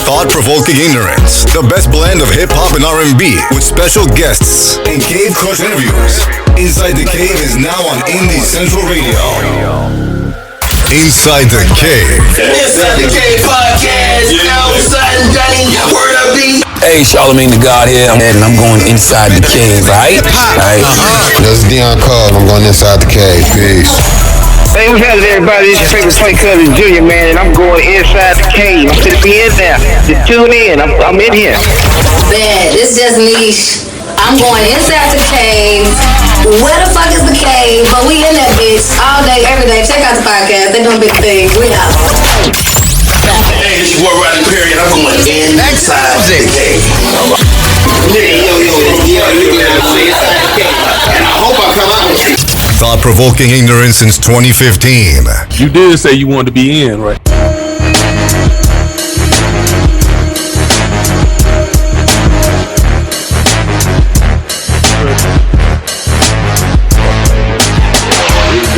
thought-provoking ignorance. The best blend of hip-hop and R&B with special guests and Cave Crush interviews. Inside the Cave is now on Indie Central Radio. Inside the Cave. Inside the Cave podcast. Outside Johnny, word up B. Hey, Charlamagne the God here, and I'm going inside the cave, right? Right. This is Dion Cole, I'm going inside the cave. Peace. Hey, what's happening, everybody? It's your favorite Twin Cousin Junior, man, and I'm going inside the cave. I'm gonna be in there. Just tune in. I'm in here. Man, it's just niche. I'm going inside the cave. Where the fuck is the cave? But we in that bitch all day, every day. Check out the podcast. They doing big things. We out. Hey, it's your boy Rodney Perry, and I'm going inside the cave. And I hope I come out with it. Thought-provoking ignorance since 2015. You did say you wanted to be in, right?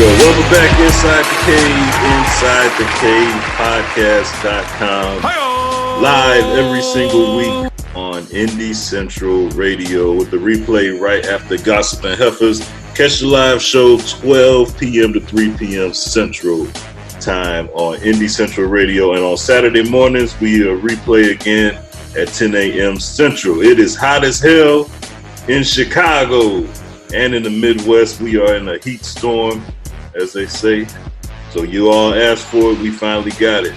Welcome back Inside the Cave, InsideTheCavePodcast.com. Live every single week on Indie Central Radio with the replay right after Gossip and Heifers. Catch the live show 12 p.m. to 3 p.m. Central Time on Indie Central Radio. And on Saturday mornings, we replay again at 10 a.m. Central. It is hot as hell in Chicago and in the Midwest. We are in a heat storm, as they say. So you all asked for it, we finally got it.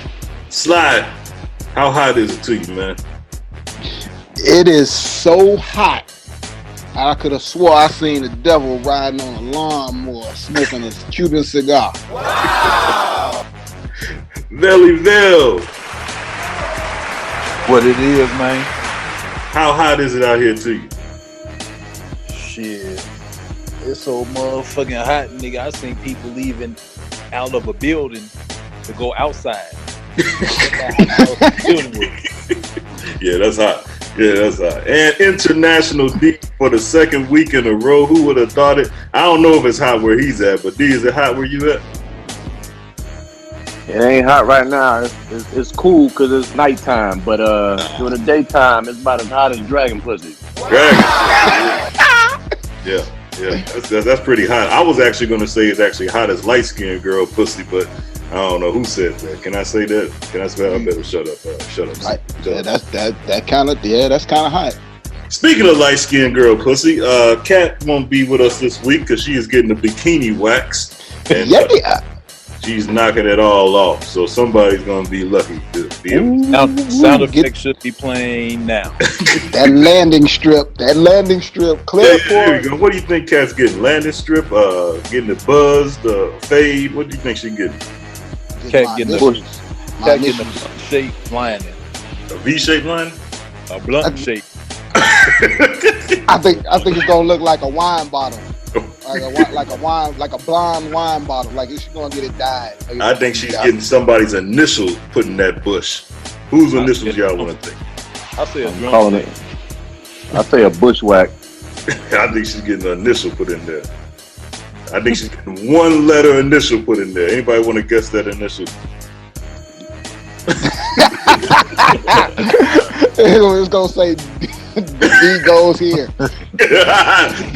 Slide, how hot is it to you, man? It is so hot. I could have swore I seen the devil riding on a lawnmower smoking his Cuban cigar. Wow! Vellyville. What it is, man. How hot is it out here to you? Shit. It's so motherfucking hot, nigga. I seen people leaving out of a building to go outside. Yeah, that's hot. And International D for the second week in a row. Who would have thought it? I don't know if it's hot where he's at, but D, is it hot where you at? It ain't hot right now. It's cool because it's nighttime, but during the daytime, it's about as hot as dragon pussy. Yeah, that's pretty hot. I was actually going to say it's actually hot as light-skinned girl pussy, but I don't know who said that. Can I say that? Can I say that? I better shut up. Right. Yeah, that's kind of hot. Speaking of light-skinned girl pussy, Kat won't be with us this week because she is getting a bikini wax, and she's knocking it all off. So somebody's going to be lucky to be able to. Sound effect should be playing now. That landing strip, clear for there you go. What do you think Kat's getting? Landing strip, getting the buzz, the fade? What do you think she's getting? Cat getting a shaped lining. A V-shaped lining? A blunt shape. I think it's gonna look like a wine bottle, like a blonde wine bottle. Like she's gonna get it dyed. I think she's getting somebody's initial put in that bush. Whose initials y'all want to think? I say I say a bushwhack. I think she's getting an initial put in there. I think she's getting one letter initial put in there. Anybody want to guess that initial? It's gonna say D goes here.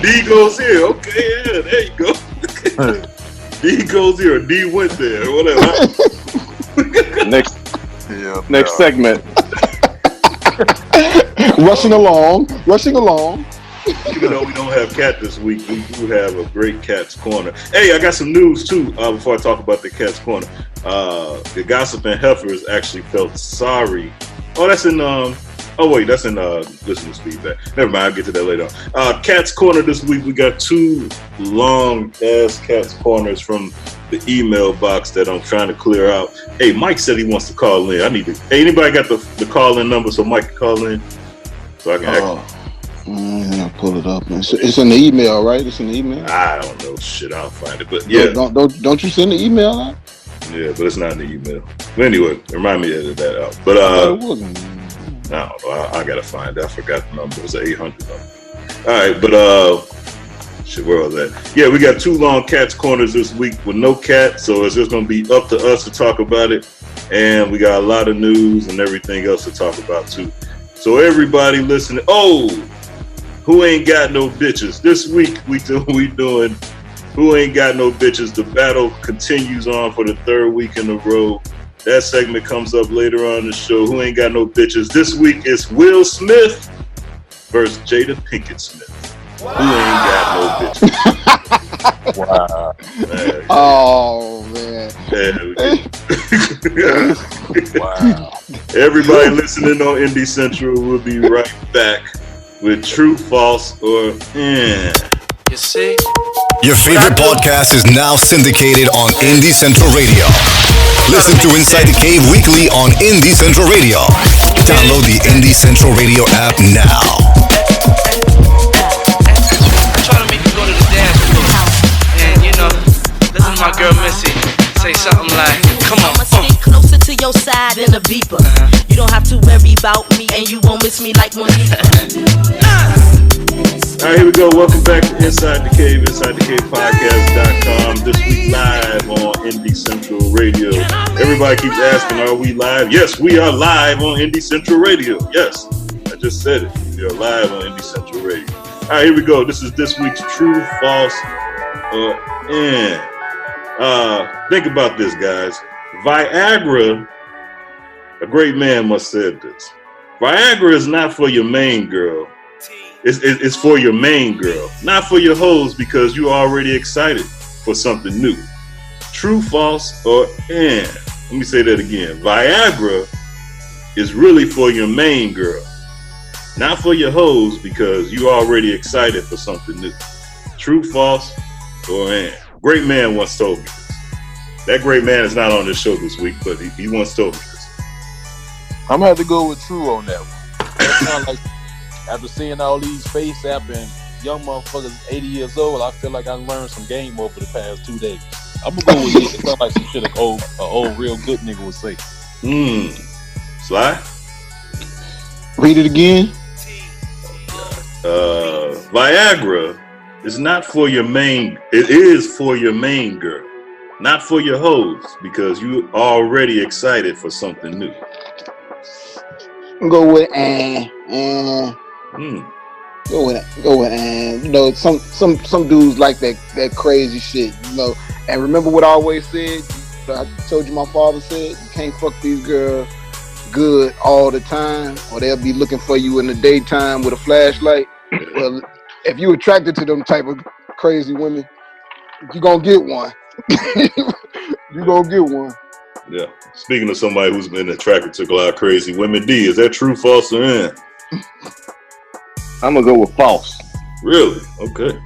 D goes here. Okay, yeah, there you go. D goes here. D went there. Whatever. Next segment. Rushing along. Even though we don't have Cat this week, we do have a great Cat's Corner. Hey, I got some news too before I talk about the Cat's Corner. The Gossip and Heifers actually felt sorry. That's in listeners' feedback. Never mind, I'll get to that later on. Cat's Corner this week, we got two long ass Cat's Corners from the email box that I'm trying to clear out. Hey, Mike said he wants to call in. Hey, anybody got the call-in number so Mike can call in? So I can I'll pull it up. It's in the email, right? It's in the email. I don't know shit. I'll find it, but yeah. Don't you send the email out? Yeah, but it's not in the email. But anyway, remind me to edit that out. But it wasn't. I don't know. I gotta find it. I forgot the number. It was an 800 number. All right, but shit, where was that? Yeah, we got two long Cat's Corners this week with no Cat, so it's just gonna be up to us to talk about it. And we got a lot of news and everything else to talk about too. So everybody listening, who ain't got no bitches? This week we doing Who Ain't Got No Bitches. The battle continues on for the third week in a row. That segment comes up later on in the show. Who Ain't Got No Bitches? This week it's Will Smith versus Jada Pinkett Smith. Who ain't got no bitches? Wow. Oh man. Wow. Everybody listening on Indie Central will be right back with True, False, or You see? Your favorite podcast is now syndicated on Indie Central Radio. Listen to Inside the Cave weekly on Indie Central Radio. Download the Indie Central Radio app now. I try to make you go to the dance floor. And you know, this is my girl Missy. Say something like, come on. I'ma stay closer to your side than a beeper. You don't have to worry about me and you won't miss me like Monica. All right, here we go. Welcome back to Inside the Cave, InsideTheCavePodcast.com. This week live on Indie Central Radio. Everybody keeps asking, are we live? Yes, we are live on Indie Central Radio. Yes, I just said it. We are live on Indie Central Radio. All right, here we go. This is this week's True, False, or think about this, guys. Viagra, a great man must have said this. Viagra is not for your main girl. It's for your main girl, not for your hoes, because you're already excited for something new. True, false, or Let me say that again. Viagra is really for your main girl, not for your hoes, because you're already excited for something new. True, false, or Great man once told me this. That great man is not on this show this week, but he once told me this. I'm gonna have to go with true on that one. That sounds like, after seeing all these face app and young motherfuckers 80 years old, I feel like I learned some game over the past 2 days. I'm gonna go with it. It sounds like some shit an old real good nigga would say. Sly? Read it again. Viagra is not for your main. It is for your main girl, not for your hoes, because you already excited for something new. Go with Go with you know, some dudes like that crazy shit, you know. And remember what I always said? I told you my father said, you can't fuck these girls good all the time, or they'll be looking for you in the daytime with a flashlight. Well, if you attracted to them type of crazy women, you gonna get one. You gonna get one. Yeah. Speaking of somebody who's been attracted to a lot of crazy women, D, is that true, false, or I'm gonna go with false. Really? Okay.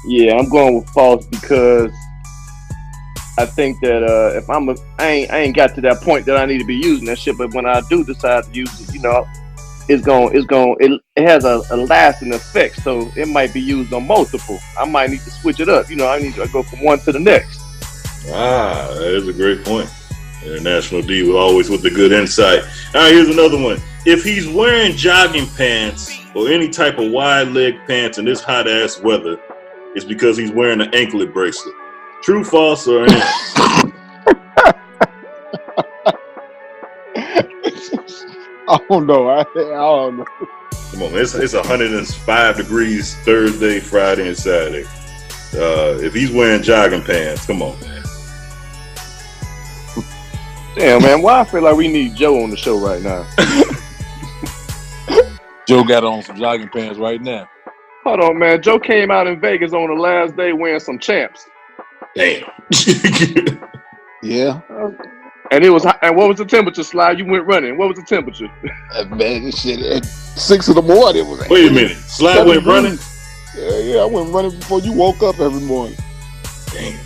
Yeah, I'm going with false because I think that if I ain't got to that point that I need to be using that shit, but when I do decide to use it, you know, it has a lasting effect, so it might be used on multiple. I might need to switch it up. You know, I need to go from one to the next. That is a great point. International D was always with the good insight. All right, here's another one. If he's wearing jogging pants or any type of wide leg pants in this hot ass weather, it's because he's wearing an anklet bracelet. True, false, or I don't know. I don't know. Come on, man. It's 105 degrees Thursday, Friday, and Saturday. If he's wearing jogging pants, come on, man. Damn, man, why I feel like we need Joe on the show right now? Joe got on some jogging pants right now. Hold on, man. Joe came out in Vegas on the last day wearing some champs. Damn. Yeah. And it was hot. And what was the temperature, Sly? You went running. What was the temperature? Man, shit, at 6 in the morning it was. Wait a minute. Sly went running? Yeah, I went running before you woke up every morning. Damn.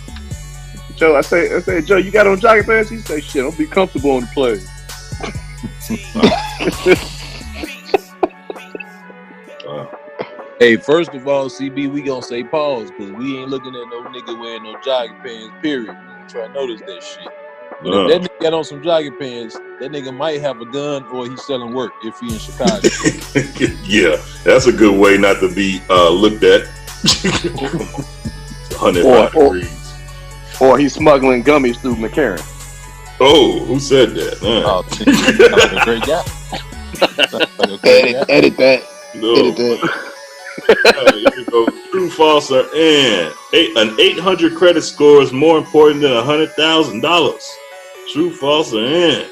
Joe, I say, Joe, you got on jogging pants? He say, shit, I'll be comfortable on the plane. Hey, first of all, CB, we gonna say pause because we ain't looking at no nigga wearing no jogging pants, period. We try to notice that shit. But if that nigga got on some jogging pants, that nigga might have a gun or he's selling work if he in Chicago. Yeah, that's a good way not to be looked at. 105 degrees. Or he's smuggling gummies through McCarran. Oh, who said that? Oh, that's a great guy. Edit that. No. Edit that. Here we go. True, false, or an 800 credit score is more important than $100,000. True, false, or an?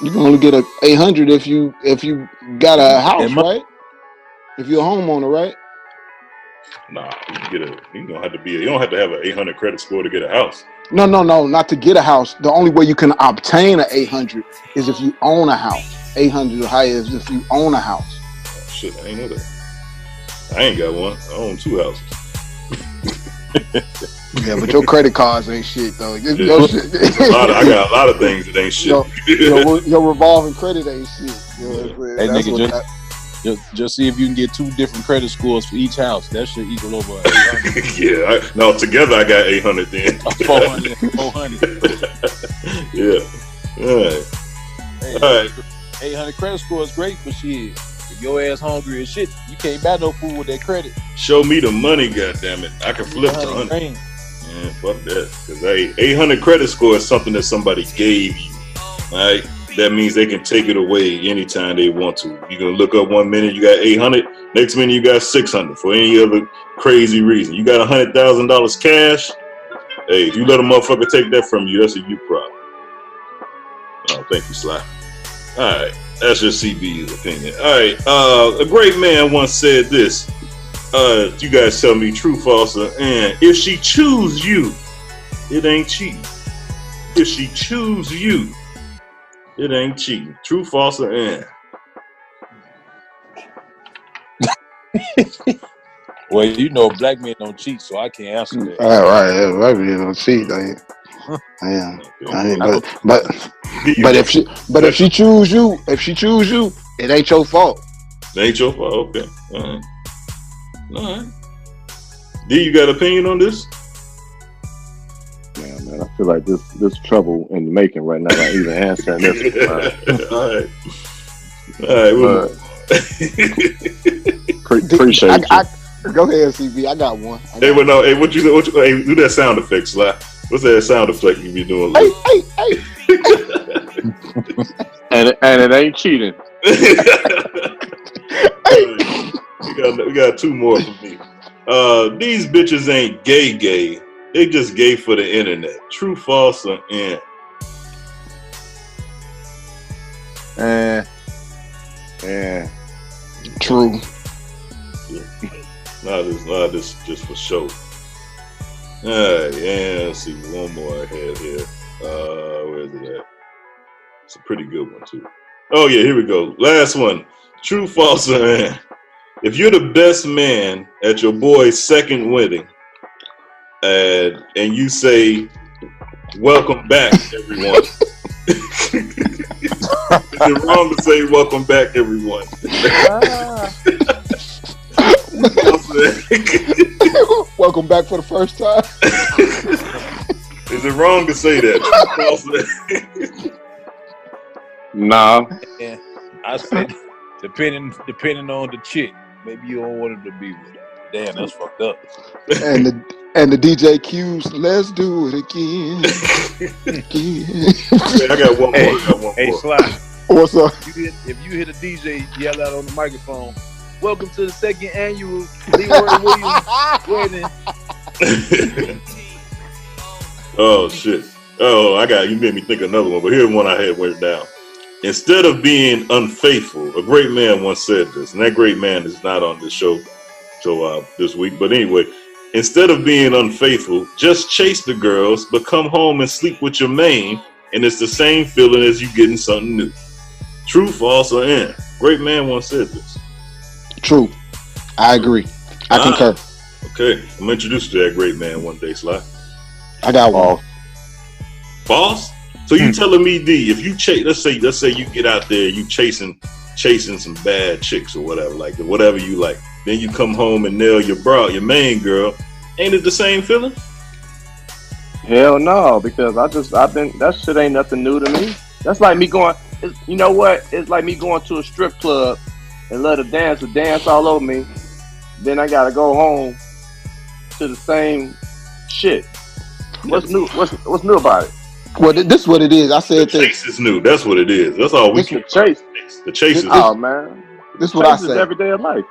You can only get a 800 if you got a house, right? If you're a homeowner, right? Nah, you don't have to have an 800 credit score to get a house. No, not to get a house. The only way you can obtain an 800 is if you own a house. 800 or higher is if you own a house. Oh, shit, I ain't know that. I ain't got one. I own 2 houses. Yeah, but your credit cards ain't shit though. Your shit. I got a lot of things that ain't shit. Your revolving credit ain't shit. You know what I'm saying? Hey, nigga, just see if you can get 2 different credit scores for each house. That should equal over 800. Yeah, together I got 800 then. 400. Yeah. All right. Hey, All right. 800 credit score is great, but shit, if your ass hungry as shit, you can't buy no food with that credit. Show me the money, goddammit. I can flip to 100. Man, fuck that. Because 800 credit score is something that somebody gave you. All right? That means they can take it away anytime they want to. You can look up 1 minute, you got 800. Next minute, you got 600 for any other crazy reason. You got $100,000 cash. Hey, if you let a motherfucker take that from you, that's a you problem. Oh, thank you, Sly. All right, that's your CB's opinion. All right, a great man once said this. You guys tell me true, false, and if she choose you, it ain't cheating. If she choose you, it ain't cheating. True, false, and. Well, you know, black men don't cheat, so I can't answer that. All right, black men don't cheat. But if she choose you, it ain't your fault. It ain't your fault. Okay. All right. D, you got an opinion on this? Yeah, man, I feel like this trouble in the making right now. I even answering this. All right. Well, appreciate you. Go ahead, CB. I got one. What you do that sound effect, Sly. What's that sound effect you be doing? Hey. and it ain't cheating. We got 2 more for me. These bitches ain't gay. They just gay for the internet. True, false, or and? True. This just for show. Alright, let's see. One more I have here. Where is it at? It's a pretty good one, too. Oh, yeah, here we go. Last one. True, false, or and? If you're the best man at your boy's second wedding, and you say, "Welcome back, everyone," is it wrong to say "Welcome back, everyone"? Welcome back for the first time. Is it wrong to say that? Nah. Yeah, I said depending on the chick, maybe you don't want him to be with her. Damn, that's fucked up. And the DJ cues, let's do it again. I got one more. Hey, Sly. What's up? If you hear the DJ yell out on the microphone, "Welcome to the 2nd annual Leroy Williams wedding." Oh shit! Oh, you made me think of another one, but here's one I had written down. Instead of being unfaithful, a great man once said this, and that great man is not on this show this week. But anyway, instead of being unfaithful, just chase the girls, but come home and sleep with your main, and it's the same feeling as you getting something new. True, false, or and? Great man once said this. True. I agree. I concur. Okay, I'm introduced to that great man one day, Sly. I got one. False? So you telling me, D, if you chase, let's say you get out there, you chasing some bad chicks or whatever, like whatever you like, then you come home and nail your main girl, ain't it the same feeling? Hell no, because that shit ain't nothing new to me. That's like me going, you know what? It's like me going to a strip club and let a dancer dance all over me. Then I gotta go home to the same shit. What's new? What's new about it? Well, this is what it is. I said the chase is new. That's what it is. That's all we can chase. The chase is oh man. This is what I say. Every day of life.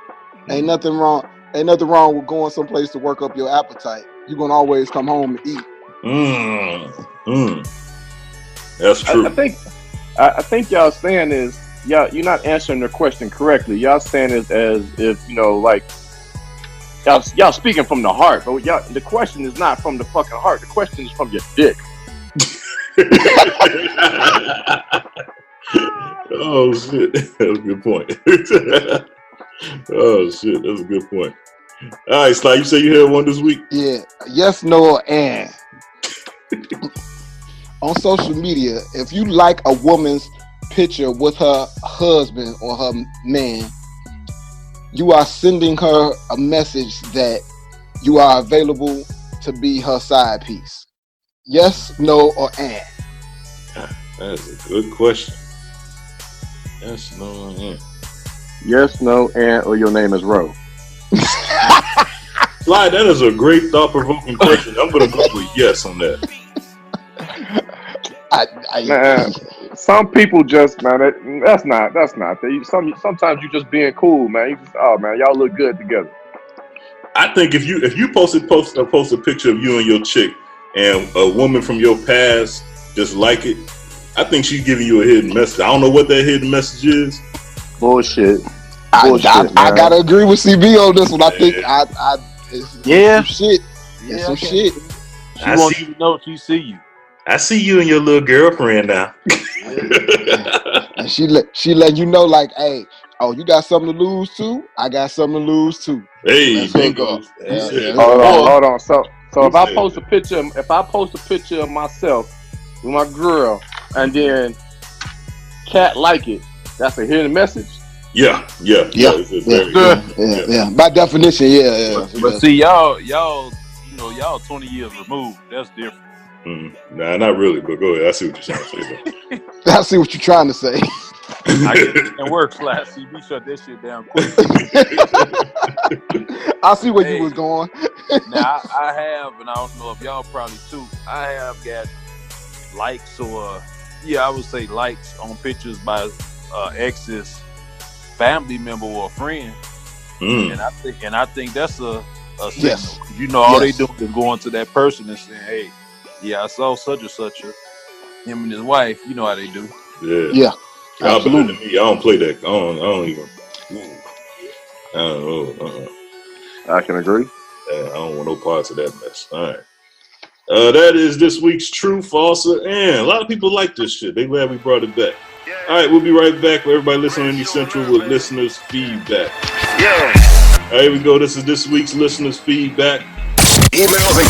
Ain't nothing wrong with going someplace to work up your appetite. You're gonna always come home and eat. That's true. I think y'all saying is you're not answering the question correctly. Y'all saying is as if like y'all speaking from the heart, but the question is not from the fucking heart. The question is from your dick. Oh shit, that's a good point. Oh shit, that's a good point. All right, Sly, you say you had one this week? Yeah. Yes, no, and on social media, if you like a woman's picture with her husband or her man, you are sending her a message that you are available to be her side piece. Yes, no, or and? That's a good question. Yes, no, and. Yes, no, and, or your name is Ro. Sly, that is a great thought-provoking question. I'm going to go with yes on that. Man, some people just, man, that's not. Sometimes you just being cool, man. You just, man, y'all look good together. I think if you post a picture of you and your chick, and a woman from your past just like it, I think she's giving you a hidden message. I don't know what that hidden message is. Bullshit. I gotta agree with CB on this one. I think some shit. Yeah, some shit. She wants you to know she see you. I see you and your little girlfriend now. And she let you know, like, hey, you got something to lose too? I got something to lose too. Hey, bingo. Hold on. So if I post a picture of myself with my girl and then Cat like it, that's a hidden message. Yeah. By definition, yeah. But see, y'all 20 years removed. That's different. Nah, not really. But go ahead. I see what you're trying to say. I see what you're trying to say. I get it. And works last. See, we shut that shit down quick. I see where you was going. Now I have, and I don't know if y'all probably too. I have got likes or I would say likes on pictures by ex's family member or a friend, and I think that's a signal. All they do is go into that person and say, "Hey, I saw such and such him and his wife." You know how they do. Yeah. Absolutely. I don't play that. I don't even. I don't know. I can agree. I don't want no parts of that mess. All right. That is this week's True, False, and a lot of people like this shit. They glad we brought it back. All right, we'll be right back with everybody listening to Indie Central with listeners' feedback. Yeah. All right, here we go. This is this week's listeners' feedback. Emails and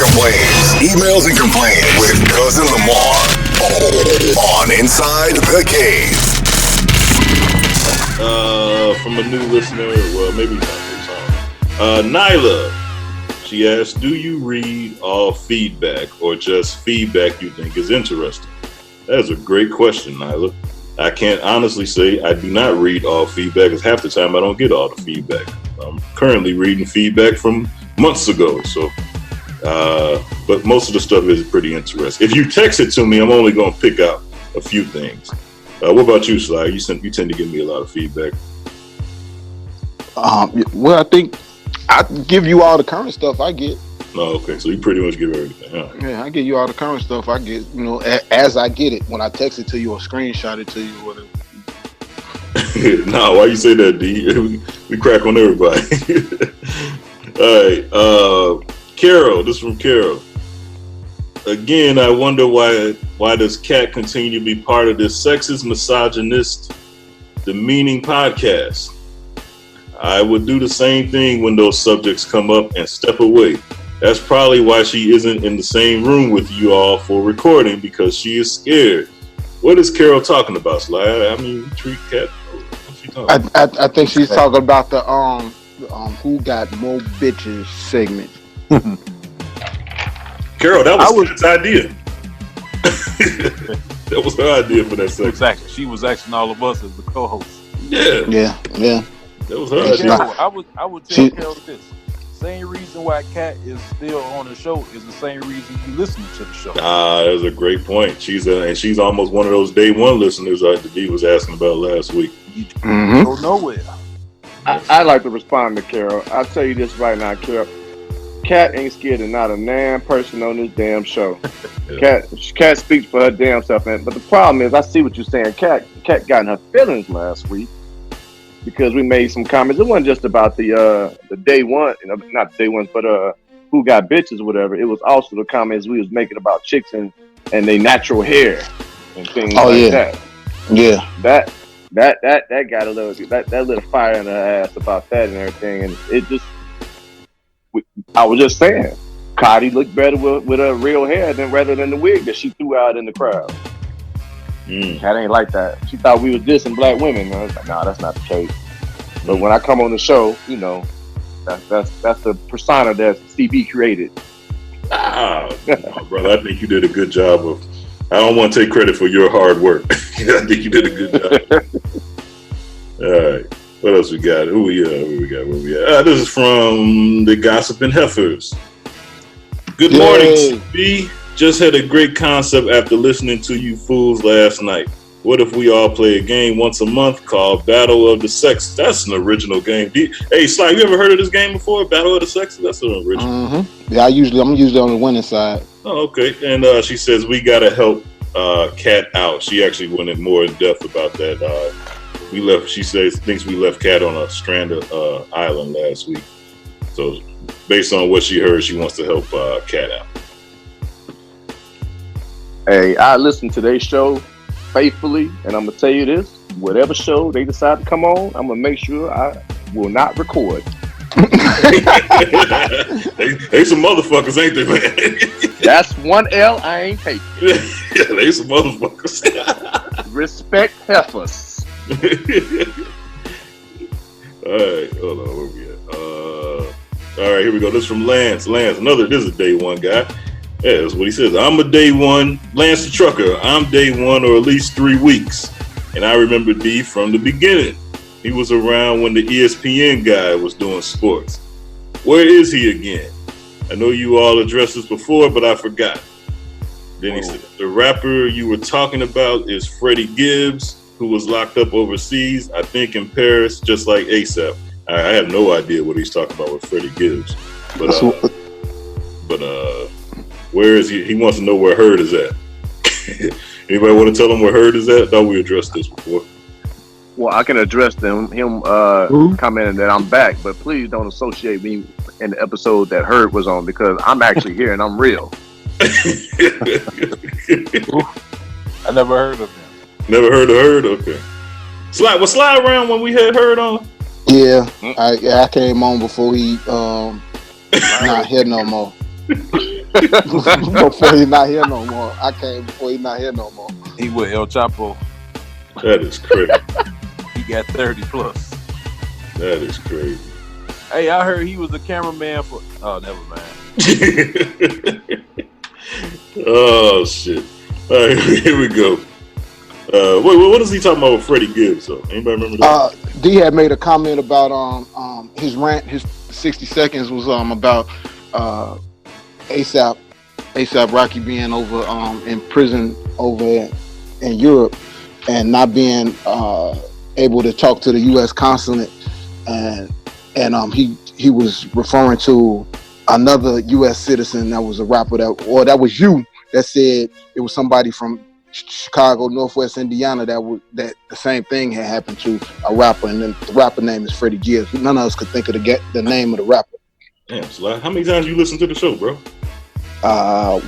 complaints with Cousin Lamar on Inside the Cave. From a new listener, well, maybe not this time. Nyla, she asked, do you read all feedback or just feedback you think is interesting? That is a great question, Nyla. I can't honestly say I do not read all feedback, because half the time I don't get all the feedback. I'm currently reading feedback from months ago, so but most of the stuff is pretty interesting. If you text it to me, I'm only going to pick out a few things. What about you, Sly? You tend to give me a lot of feedback. Well, I think I give you all the current stuff I get. Oh, okay. So you pretty much give everything. Right. Yeah, I give you all the current stuff I get, as I get it, when I text it to you or screenshot it to you or whatever. Nah, why you say that, D? We crack on everybody. All right. Carol, this is from Carol. Again, I wonder why does Cat continue to be part of this sexist, misogynist, demeaning podcast? I would do the same thing when those subjects come up and step away. That's probably why she isn't in the same room with you all for recording, because she is scared. What is Carol talking about, Sly? I mean, treat Cat. What's she talking about? I think she's talking about the who got more bitches segment. Carol, that was Cat's idea. That was her idea for that segment. Exactly. She was asking all of us as the co-hosts. Yeah. That was her idea. I would tell Carol this. Same reason why Kat is still on the show is the same reason you listening to the show. That's a great point. She's almost one of those day one listeners that D was asking about last week. Go nowhere. I like to respond to Carol. I'll tell you this right now, Carol. Kat ain't scared of not a damn person on this damn show. Kat speaks for her damn self, man. But the problem is, I see what you're saying. Kat got in her feelings last week because we made some comments. It wasn't just about the day one, not day ones, but who got bitches or whatever. It was also the comments we was making about chicks and their natural hair and things that. Yeah. That got a little that lit a fire in her ass about that and everything, and it just. I was just saying, Cardi looked better with her real hair rather than the wig that she threw out in the crowd. Kat ain't like that. She thought we was dissing black women. I was like, nah, that's not the case. But when I come on the show, that's the persona that CB created. Brother, I think you did a good job of. I don't want to take credit for your hard work. I think you did a good job. All right. What else we got? Who we got? Where we at? This is from the Gossiping Heifers. Good morning, CB. Just had a great concept after listening to you fools last night. What if we all play a game once a month called Battle of the Sexes? That's an original game. Hey, Sly, you ever heard of this game before? Battle of the Sexes? That's an original. Mm-hmm. Yeah, I'm usually on the winning side. Oh, okay. And she says we gotta help Kat out. She actually went in more in depth about that. She thinks we left Kat on a stranded island last week. So based on what she heard, she wants to help Kat out. Hey, I listen to their show faithfully, and I'm gonna tell you this: whatever show they decide to come on, I'm gonna make sure I will not record. they some motherfuckers, ain't they, man? That's one L I ain't taking. Yeah, they some motherfuckers. Respect heifers. All right, hold on, where we at? All right, here we go. This is from Lance. This is a day one guy. Yeah, that's what he says. I'm a day one, Lance the Trucker. I'm day one or at least 3 weeks. And I remember D from the beginning. He was around when the ESPN guy was doing sports. Where is he again? I know you all addressed this before, but I forgot. Then he said, the rapper you were talking about is Freddie Gibbs, who was locked up overseas, I think in Paris, just like ASAP. I have no idea what he's talking about with Freddie Gibbs. But where is he? He wants to know where Herd is at. Anybody want to tell him where Herd is at? I thought we addressed this before. Well, I can address him commenting that I'm back, but please don't associate me in the episode that Herd was on because I'm actually here and I'm real. I never heard of him. Never heard of Herd? Okay. Was Sly around when we had Herd on? Yeah, I came on before he not here no more. Before he not here no more. I came before he not here no more. He with El Chapo. That is crazy. He got 30 plus. That is crazy. Hey, I heard he was a cameraman for. Oh, never mind. Oh shit! All right, here we go. What is he talking about with Freddie Gibbs? So anybody remember that? D had made a comment about his rant. His 60 seconds was about ASAP Rocky being over in prison over in Europe and not being able to talk to the U.S. consulate, and he was referring to another U.S. citizen that was a rapper that was you that said it was somebody from Chicago, Northwest Indiana that the same thing had happened to a rapper, and then the rapper name is Freddie Gibbs. None of us could think of the name of the rapper. Damn, Sly, how many times you listened to the show, bro? The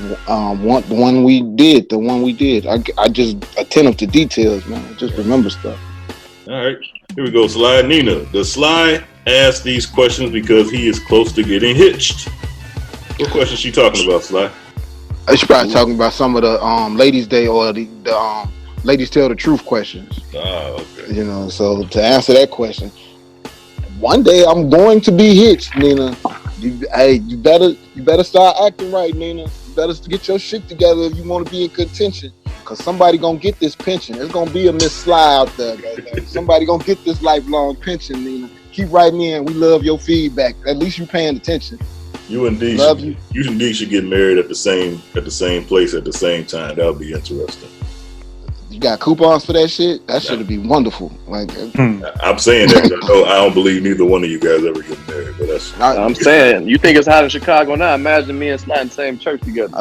one we did. I just attentive to details, man. I just remember stuff. All right, here we go, Sly. Nina, does Sly ask these questions because he is close to getting hitched? What question she talking about, Sly? She's probably talking about some of the Ladies' Day or the Ladies Tell the Truth questions. Okay. You know, so to answer that question, one day I'm going to be hitched, Nina. You better start acting right, Nina. You better get your shit together if you want to be in contention. Cause somebody gonna get this pension. There's gonna be a Miss Sly out there. Somebody gonna get this lifelong pension, Nina. keep writing in. We love your feedback. At least you paying attention. You and D should get married at the same place at the same time. That would be interesting. You got coupons for that shit? That should be wonderful. Like, I'm saying that I don't believe neither one of you guys ever get married. But I'm saying, you think it's hot in Chicago now? Imagine me and Sly in the same church together. I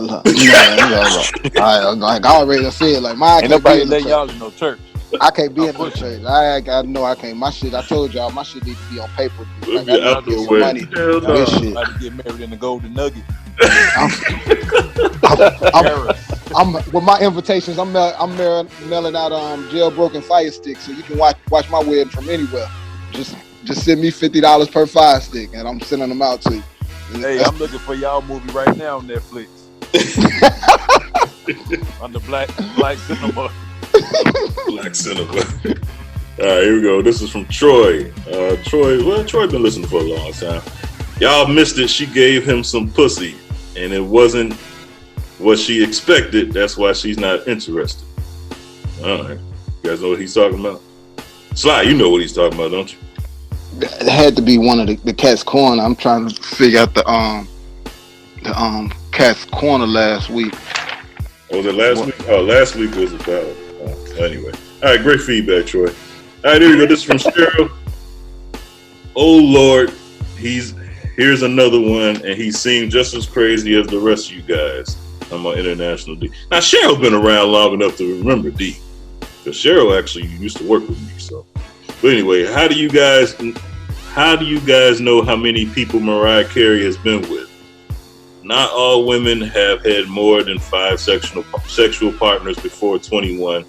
already said, like, ain't nobody letting y'all in no church. I can't be in no church. I know I can't. My shit, I told y'all, my shit needs to be on paper. Like, I need to get some money. This shit. About to get married in the Golden Nugget. I'm with my invitations. I'm mailing out jailbroken fire sticks, so you can watch my wedding from anywhere. Just send me $50 per fire stick, and I'm sending them out to you. Hey, I'm looking for y'all movie right now on Netflix. On the Black Cinema. Black Cinema. All right, here we go. This is from Troy. Troy been listening for a long time. Y'all missed it. She gave him some pussy, and it wasn't what she expected. That's why she's not interested. All right. You guys know what he's talking about? Sly, you know what he's talking about, don't you? It had to be one of the Cat's Corner. I'm trying to figure out the Cat's Corner last week. Was it last week? Oh, last week was about. Anyway. All right, great feedback, Troy. All right, here we go. This is from Cheryl. Oh, Lord. Here's another one, and he seemed just as crazy as the rest of you guys. I'm on International D. Now, Cheryl's been around long enough to remember D. Because Cheryl actually used to work with me, so. But anyway, how do you guys know how many people Mariah Carey has been with? Not all women have had more than 5 sexual partners before 21,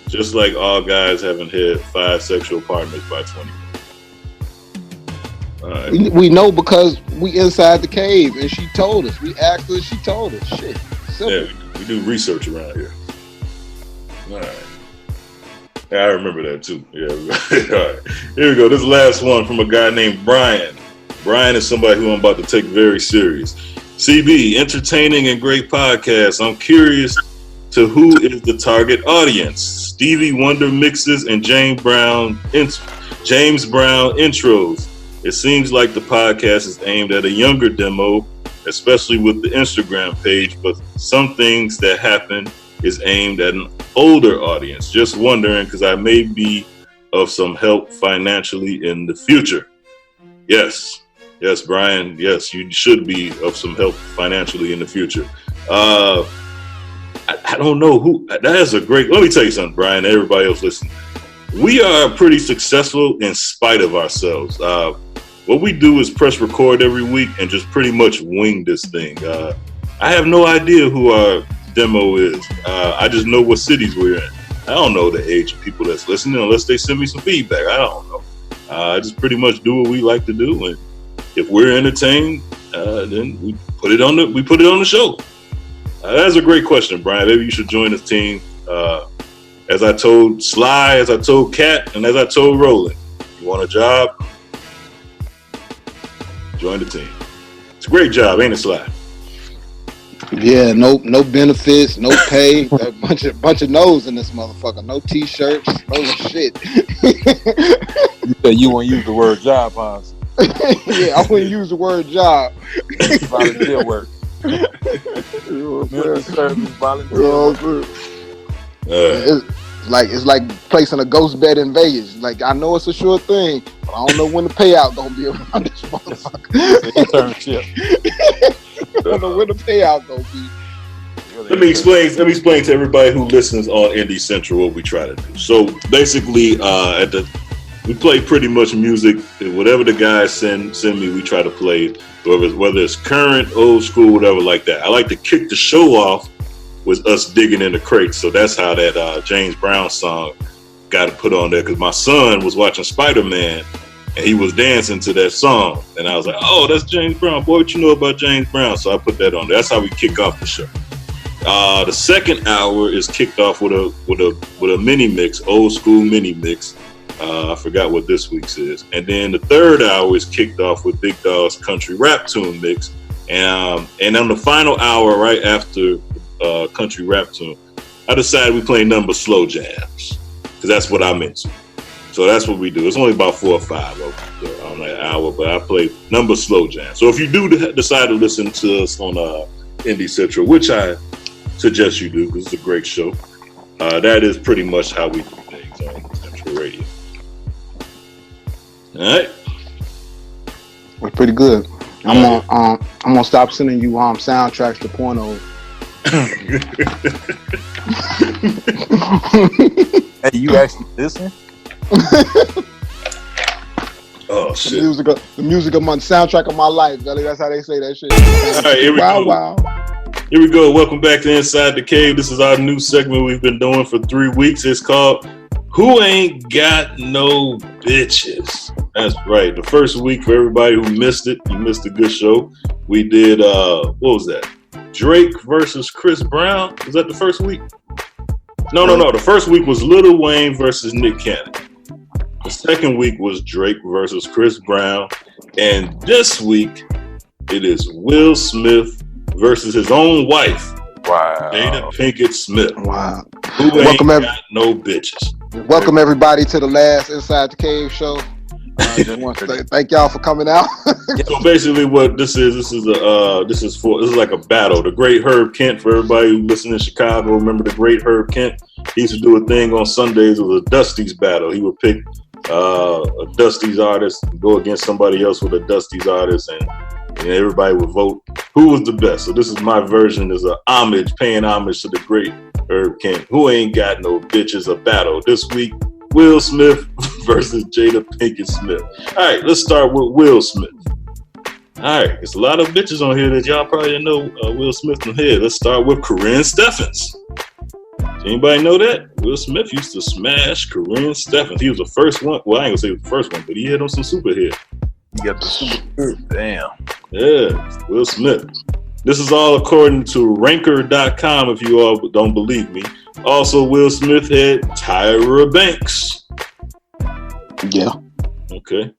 just like all guys haven't had 5 sexual partners by 21. All right. We know because we inside the cave, and she told us. We asked her, she told us. Shit. Simple. Yeah, we do research around here. All right. Yeah, I remember that too. Yeah. All right. Here we go. This last one from a guy named Brian. Brian is somebody who I'm about to take very serious. CB, entertaining and great podcast. I'm curious to who is the target audience. Stevie Wonder mixes and James Brown intros. It seems like the podcast is aimed at a younger demo, especially with the Instagram page, but some things that happen is aimed at an older audience. Just wondering, because I may be of some help financially in the future. Yes, Brian. Yes, you should be of some help financially in the future. I don't know who. That is a great. Let me tell you something, Brian. And everybody else listening. We are pretty successful in spite of ourselves. What we do is press record every week and just pretty much wing this thing. I have no idea who our demo is. I just know what cities we're in. I don't know the age of people that's listening unless they send me some feedback. I don't know. I just pretty much do what we like to do, and if we're entertained, then we put it on the show. That's a great question, Brian. Maybe you should join this team. As I told Sly, as I told Kat, and as I told Roland, you want a job? Join the team. It's a great job, ain't it, Sly? Yeah, no benefits, no pay, a bunch of no's in this motherfucker. No t-shirts, no shit. You said you won't use the word job, Hans. Yeah, I wouldn't use the word job. Volunteer work. Community service, volunteer work. It's like placing a ghost bet in Vegas. Like, I know it's a sure thing, but I don't know when the payout gonna be around this motherfucker. Internship. I don't know when the payout gonna be. Let me explain to everybody who listens on Indie Central what we try to do. So basically, we play pretty much music. Whatever the guys send me, we try to play. Whether it's current, old school, whatever like that. I like to kick the show off with us digging in the crates. So that's how that James Brown song got put on there. Because my son was watching Spider-Man and he was dancing to that song. And I was like, oh, that's James Brown. Boy, what you know about James Brown? So I put that on there. That's how we kick off the show. The second hour is kicked off with a mini mix, old school mini mix. I forgot what this week's is. And then the third hour is kicked off with Big Dog's country rap tune mix. And on the final hour, right after country rap tune, I decided we play nothing but slow jams because that's what I'm into. So that's what we do. It's only about 4 or 5 of them on that hour, but I play number slow jam. So if you do decide to listen to us on Indie Central, which I suggest you do because it's a great show, that is pretty much how we do things on Central Radio. All right. We're pretty good. I'm gonna stop sending you soundtracks to pornos. Hey, you actually listen? Oh shit! The music of my soundtrack of my life. That's how they say that shit. All right, here we go. Wow. Here we go. Welcome back to Inside the Cave. This is our new segment we've been doing for 3 weeks. It's called "Who Ain't Got No Bitches." That's right. The first week, for everybody who missed it, you missed a good show. We did what was that? Drake versus Chris Brown. Was that the first week? No. The first week was Lil Wayne versus Nick Cannon. The second week was Drake versus Chris Brown. And this week, it is Will Smith versus his own wife, Jada Pinkett Smith. Wow. Who ain't got no bitches. Welcome everybody to the last Inside the Cave show. Just want to thank y'all for coming out. So basically, what this is like a battle. The great Herb Kent, for everybody who listens in Chicago, remember the great Herb Kent? He used to do a thing on Sundays. It was a Dusty's battle. He would pick a Dusty's artist, go against somebody else with a Dusty's artist, and everybody would vote who was the best. So this is my version, is paying homage to the great Herb Kent. Who ain't got no bitches? A battle this week. Will Smith versus Jada Pinkett Smith. All right, let's start with Will Smith. All right, there's a lot of bitches on here that y'all probably didn't know Will Smith from here. Let's start with Corinne Steffens. Anybody know that? Will Smith used to smash Corinne Steffens. He was the first one. Well, I ain't gonna say he was the first one, but he hit on some super hit. He got the super hit. Damn. Yeah, Will Smith. This is all according to Ranker.com, if you all don't believe me. Also, Will Smith had Tyra Banks. Yeah. Okay.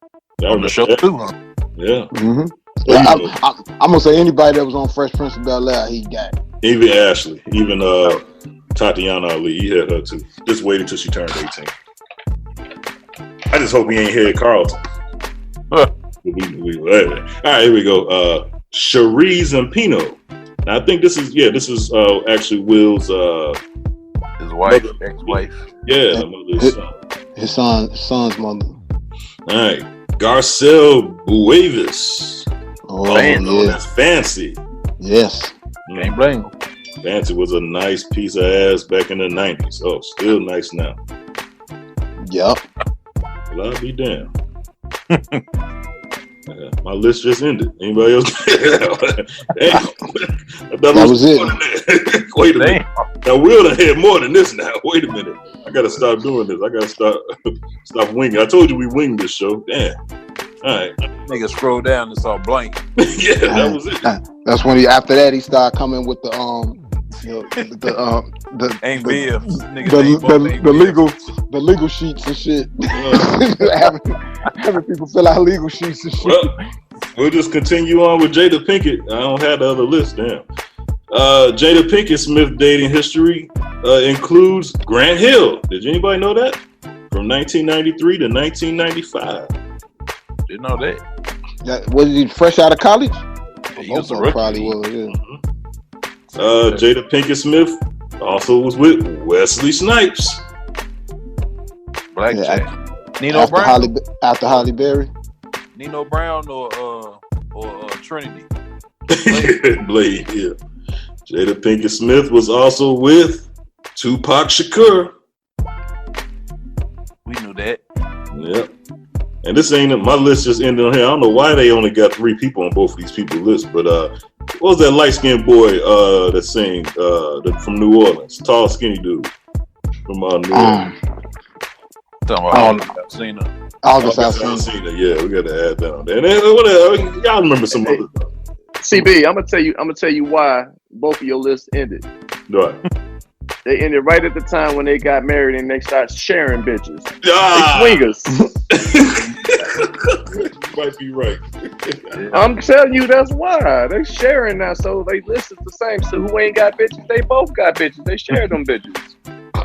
On the show too, huh? Yeah. Mm-hmm. Yeah, I'm gonna say anybody that was on Fresh Prince of Bel-Air, he got it. Even Ashley, even Tatiana Ali, he had her too. Just waited till she turned 18. I just hope he ain't had Carlton. All right, here we go. Cherise and Pino. Now, I think this is actually Will's his wife, ex-wife. Yeah, his son's mother. All right, Garcelle Buevis. Oh, yeah. That's Fancy. Yes. Can't blame him. Fancy was a nice piece of ass back in the 90s. Oh, still nice now. Yep. Well, I'll be damned. My list just ended. Anybody else? That was it. Wait a minute. Now, Will done had more than this now. Wait a minute. I got to stop doing this. I got to stop winging. I told you we winged this show. Damn. All right. Nigga scroll down and saw blank. Yeah, that was it. That's when after that he started coming with the legal sheets and shit. having people fill out legal sheets and shit. Well, we'll just continue on with Jada Pinkett. I don't have the other list. Damn. Jada Pinkett Smith dating history includes Grant Hill. Did anybody know that? From 1993 to 1995. Didn't know that. Was he fresh out of college? He was a rookie. Probably was, yeah. Jada Pinkett Smith also was with Wesley Snipes. Blackjack. Yeah, Nino Brown. After Halle Berry. Nino Brown or Trinity. Blade, yeah. Jada Pinkett Smith was also with Tupac Shakur. We knew that. Yep. And this ain't my list just ended on here. I don't know why they only got 3 people on both of these people's lists, but what was that light-skinned boy that sang from New Orleans? Tall, skinny dude from New Orleans. August Alsina. Yeah, we got to add that on there. And then, y'all remember some other stuff. CB, I'm gonna tell you why both of your lists ended. Right. They ended right at the time when they got married and they started sharing bitches. They swingers. Might be right. I'm telling you, that's why they sharing now. So they listed the same. So who ain't got bitches? They both got bitches. They share them bitches.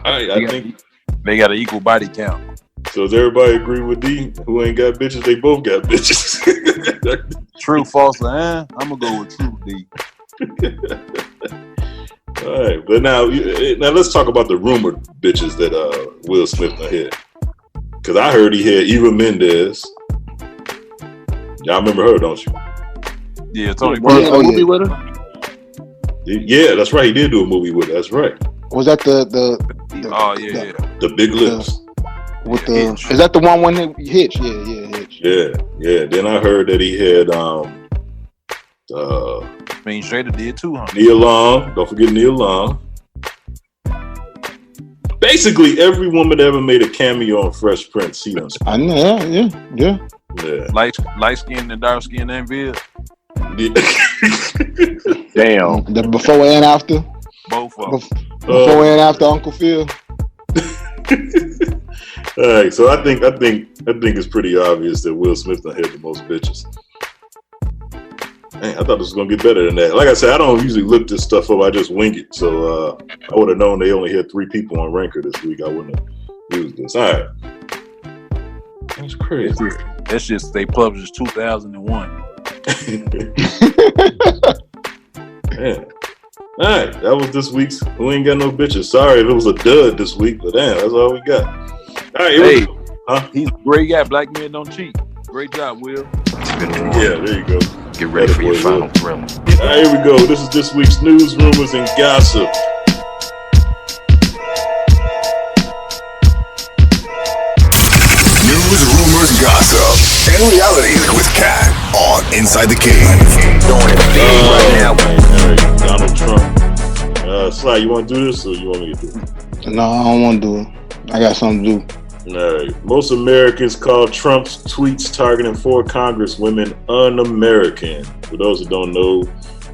I think they got an equal body count. So does everybody agree with D? Who ain't got bitches? They both got bitches. True, false, I'm gonna go with true, D. All right, but now let's talk about the rumored bitches that Will Smith done hit. Because I heard he had Eva Mendes. Y'all remember her, don't you? Yeah, Tony. A movie with her? Yeah, that's right. He did do a movie with her. That's right. Was that the Big Lips? Is that the one when they Hitch? Yeah, Hitch. Yeah. Then I heard that he had Jada did too, huh? Nia Long. Don't forget Nia Long. Basically, every woman that ever made a cameo on Fresh Prince, he done. I know. Yeah. Light skin and dark skin and beard. Damn. The before and after. Both of them. Before and after Uncle Phil. All right, so I think it's pretty obvious that Will Smith done hit the most bitches. Man, I thought this was gonna get better than that. Like I said, I don't usually look this stuff up. I just wing it. So I would have known they only had 3 people on Ranker this week. I wouldn't have used this. All right, that's crazy. That's just they published 2001. Man. All right, that was this week's Who Ain't Got No Bitches. Sorry if it was a dud this week, but damn, that's all we got. All right, hey, he's a great guy. Black men don't cheat. Great job, Will. Yeah, there you go. Get ready for your final thriller. All right, here we go. This is this week's news, rumors, and gossip. News, rumors, gossip, and reality with Kat on Inside the Cave. Doing it big right now. All right, Donald Trump. Sly, you want to do this or you want me to do it? No, I don't want to do it. I got something to do. All right. Most Americans call Trump's tweets targeting 4 congresswomen un-American. For those who don't know,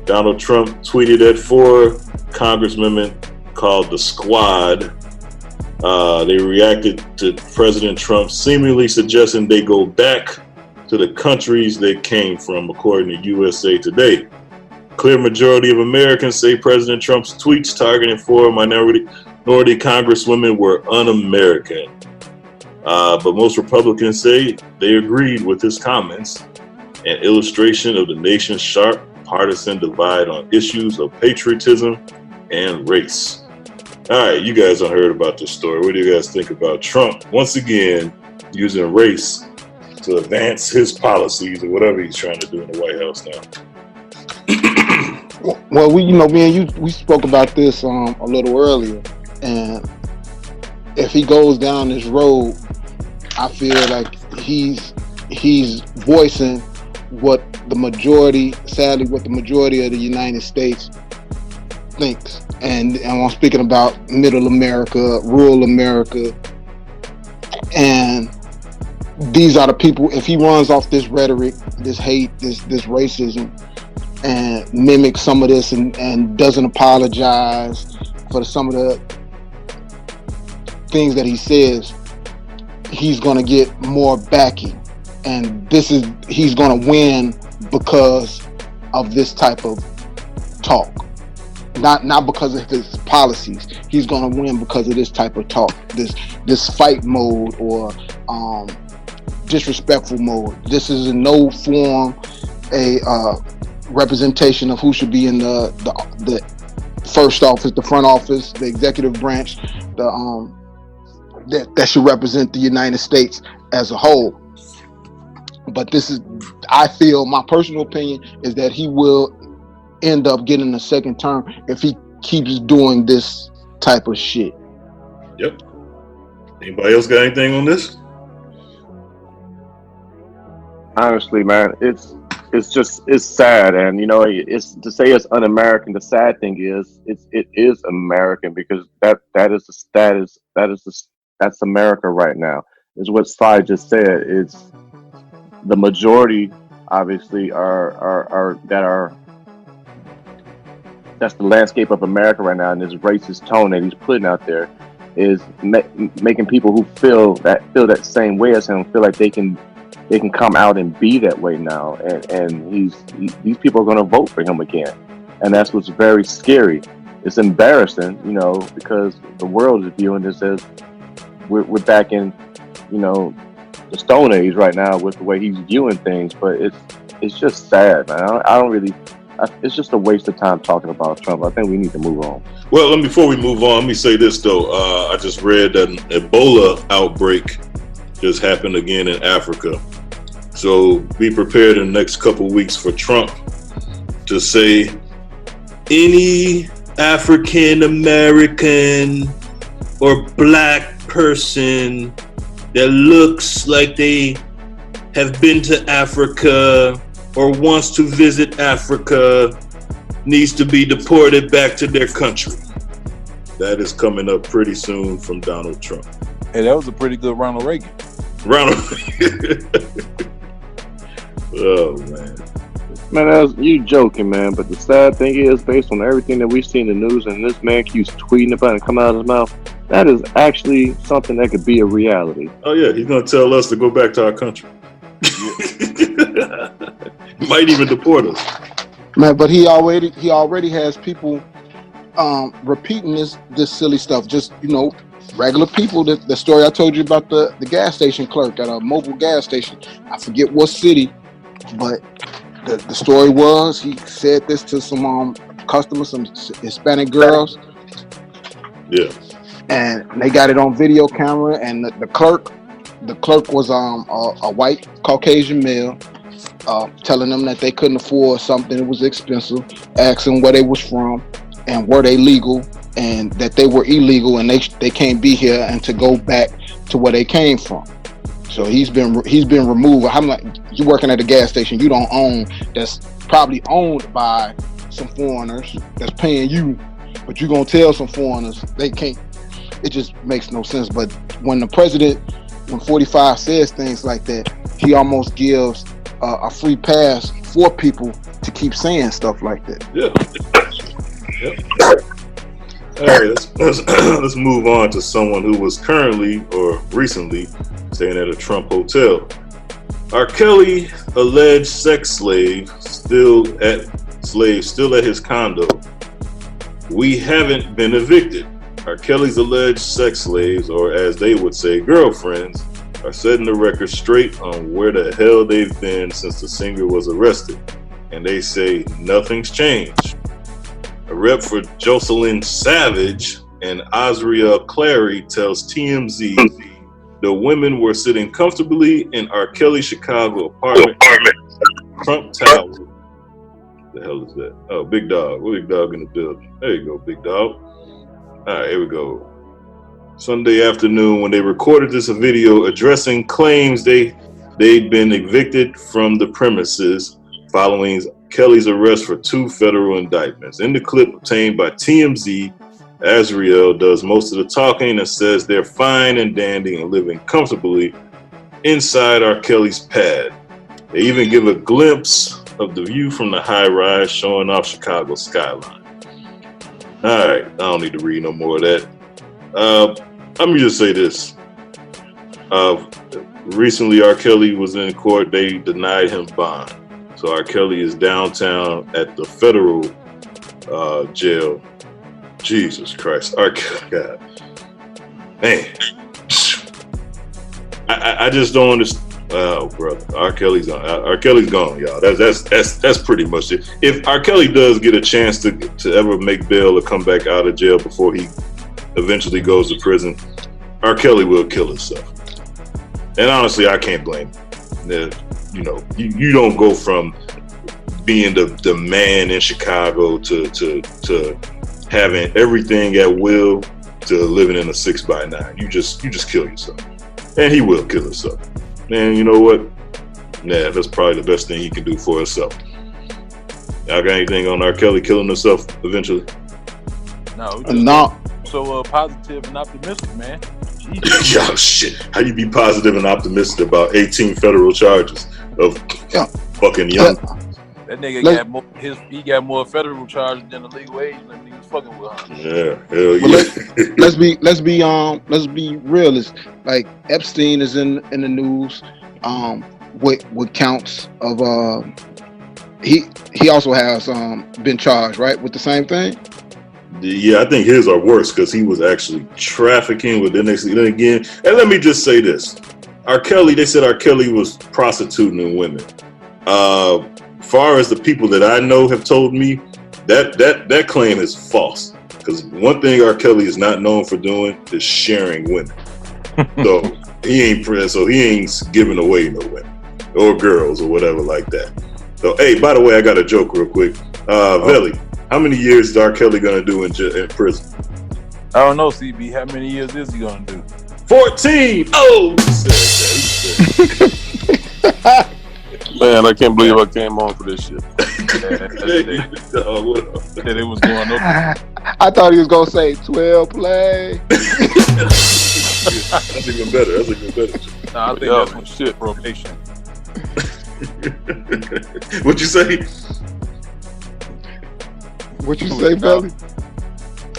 Donald Trump tweeted at 4 congresswomen called the Squad. They reacted to President Trump seemingly suggesting they go back to the countries they came from, according to USA Today. Clear majority of Americans say President Trump's tweets targeting 4 minority congresswomen were un-American. But most Republicans say they agreed with his comments, an illustration of the nation's sharp partisan divide on issues of patriotism and race. All right, you guys have heard about this story. What do you guys think about Trump once again using race to advance his policies or whatever he's trying to do in the White House now? Well, me and you, we spoke about this a little earlier, and if he goes down this road, I feel like he's voicing what the majority of the United States thinks, and I'm speaking about middle America, rural America, and these are the people. If he runs off this rhetoric, this hate, this racism, and mimics some of this and doesn't apologize for some of the things that he says, he's going to get more backing, and he's going to win because of this type of talk, not because of his policies. He's going to win because of this type of talk, this fight mode or disrespectful mode. This is in no form a representation of who should be in the first office, the front office, the executive branch, that should represent the United States as a whole. But I feel, my personal opinion is that he will end up getting a second term if he keeps doing this type of shit. Yep. Anybody else got anything on this? Honestly, man, it's sad, and it's to say it's un-American. The sad thing is, it is American because that's America right now. Is what Sly just said. It's the majority, obviously, that's the landscape of America right now, and this racist tone that he's putting out there is making people who feel that same way as him feel like they can come out and be that way now, and these people are going to vote for him again, and that's what's very scary. It's embarrassing, because the world is viewing this as we're back in the Stone Age right now with the way he's viewing things. But it's just sad, man. I don't really. It's just a waste of time talking about Trump. I think we need to move on. Well, before we move on, let me say this though. I just read that an Ebola outbreak just happened again in Africa. So be prepared in the next couple of weeks for Trump to say any African American or black person that looks like they have been to Africa or wants to visit Africa needs to be deported back to their country. That is coming up pretty soon from Donald Trump. Hey, that was a pretty good Ronald Reagan. Oh, man. Man, you joking, man. But the sad thing is, based on everything that we see in the news and this man keeps tweeting about it coming out of his mouth, that is actually something that could be a reality. Oh, yeah. He's going to tell us to go back to our country. Might even deport us. Man, but he already has people repeating this silly stuff. Just, regular people. The story I told you about the gas station clerk at a mobile gas station. I forget what city, but the story was he said this to some customers, some Hispanic girls. Yeah. And they got it on video camera, and the clerk was a white Caucasian male, telling them that they couldn't afford something that was expensive, asking where they was from and were they legal, and that they were illegal and they can't be here, and to go back to where they came from. So he's been removed. I'm like, you working at a gas station you don't own, that's probably owned by some foreigners that's paying you, but you're gonna tell some foreigners they can't. It just makes no sense. But when 45 says things like that, he almost gives a free pass for people to keep saying stuff like that. Yeah. Yep. All right, let's move on to someone who was currently or recently staying at a Trump hotel. R. Kelly, alleged sex slave, still at his condo. We haven't been evicted. R. Kelly's alleged sex slaves, or as they would say, girlfriends, are setting the record straight on where the hell they've been since the singer was arrested. And they say nothing's changed. A rep for Jocelyn Savage and Azriel Clary tells TMZ the women were sitting comfortably in R. Kelly's Chicago apartment, Trump Tower. What the hell is that? Oh, Big Dog. Big Dog in the building. There you go, Big Dog. All right, here we go. Sunday afternoon, when they recorded this video addressing claims they'd been evicted from the premises following Kelly's arrest for 2 federal indictments. In the clip obtained by TMZ, Azriel does most of the talking and says they're fine and dandy and living comfortably inside R. Kelly's pad. They even give a glimpse of the view from the high rise showing off Chicago's skyline. All right, I don't need to read no more of that. Let me just say this. Recently, R. Kelly was in court. They denied him bond. So R. Kelly is downtown at the federal jail. Jesus Christ. R. Kelly, God. Man. I just don't understand. Oh, brother. R. Kelly's gone, y'all. That's pretty much it. If R. Kelly does get a chance to ever make bail or come back out of jail before he eventually goes to prison, R. Kelly will kill himself. And honestly, I can't blame him. You don't go from being the man in Chicago to having everything at will to living in a 6x9. You just kill yourself, and he will kill himself. And you know what? Nah, that's probably the best thing he can do for himself. Y'all got anything on R. Kelly killing himself eventually? No. So positive and optimistic, man. Yo, shit. How you be positive and optimistic about 18 federal charges of fucking young? That nigga got more federal charges than the legal age limit he was fucking with. Yeah, hell yeah. Let's be realists. Like Epstein is in the news. With counts of he also has been charged, right, with the same thing. Yeah, I think his are worse because he was actually trafficking with the next. Then again, and let me just say this: R. Kelly, they said R. Kelly was prostituting women. Far as the people that I know have told me, that claim is false. Because one thing R. Kelly is not known for doing is sharing women. So he ain't giving away no women or girls or whatever like that. So hey, by the way, I got a joke real quick. Veli, how many years is R. Kelly gonna do in prison? I don't know, CB. How many years is he gonna do? 14. Oh, man, I can't believe I came on for this shit. That it was going up. I thought he was gonna say 12 play. That's even better. Nah, I think that's some shit probation. What'd you say? What you say, Belly?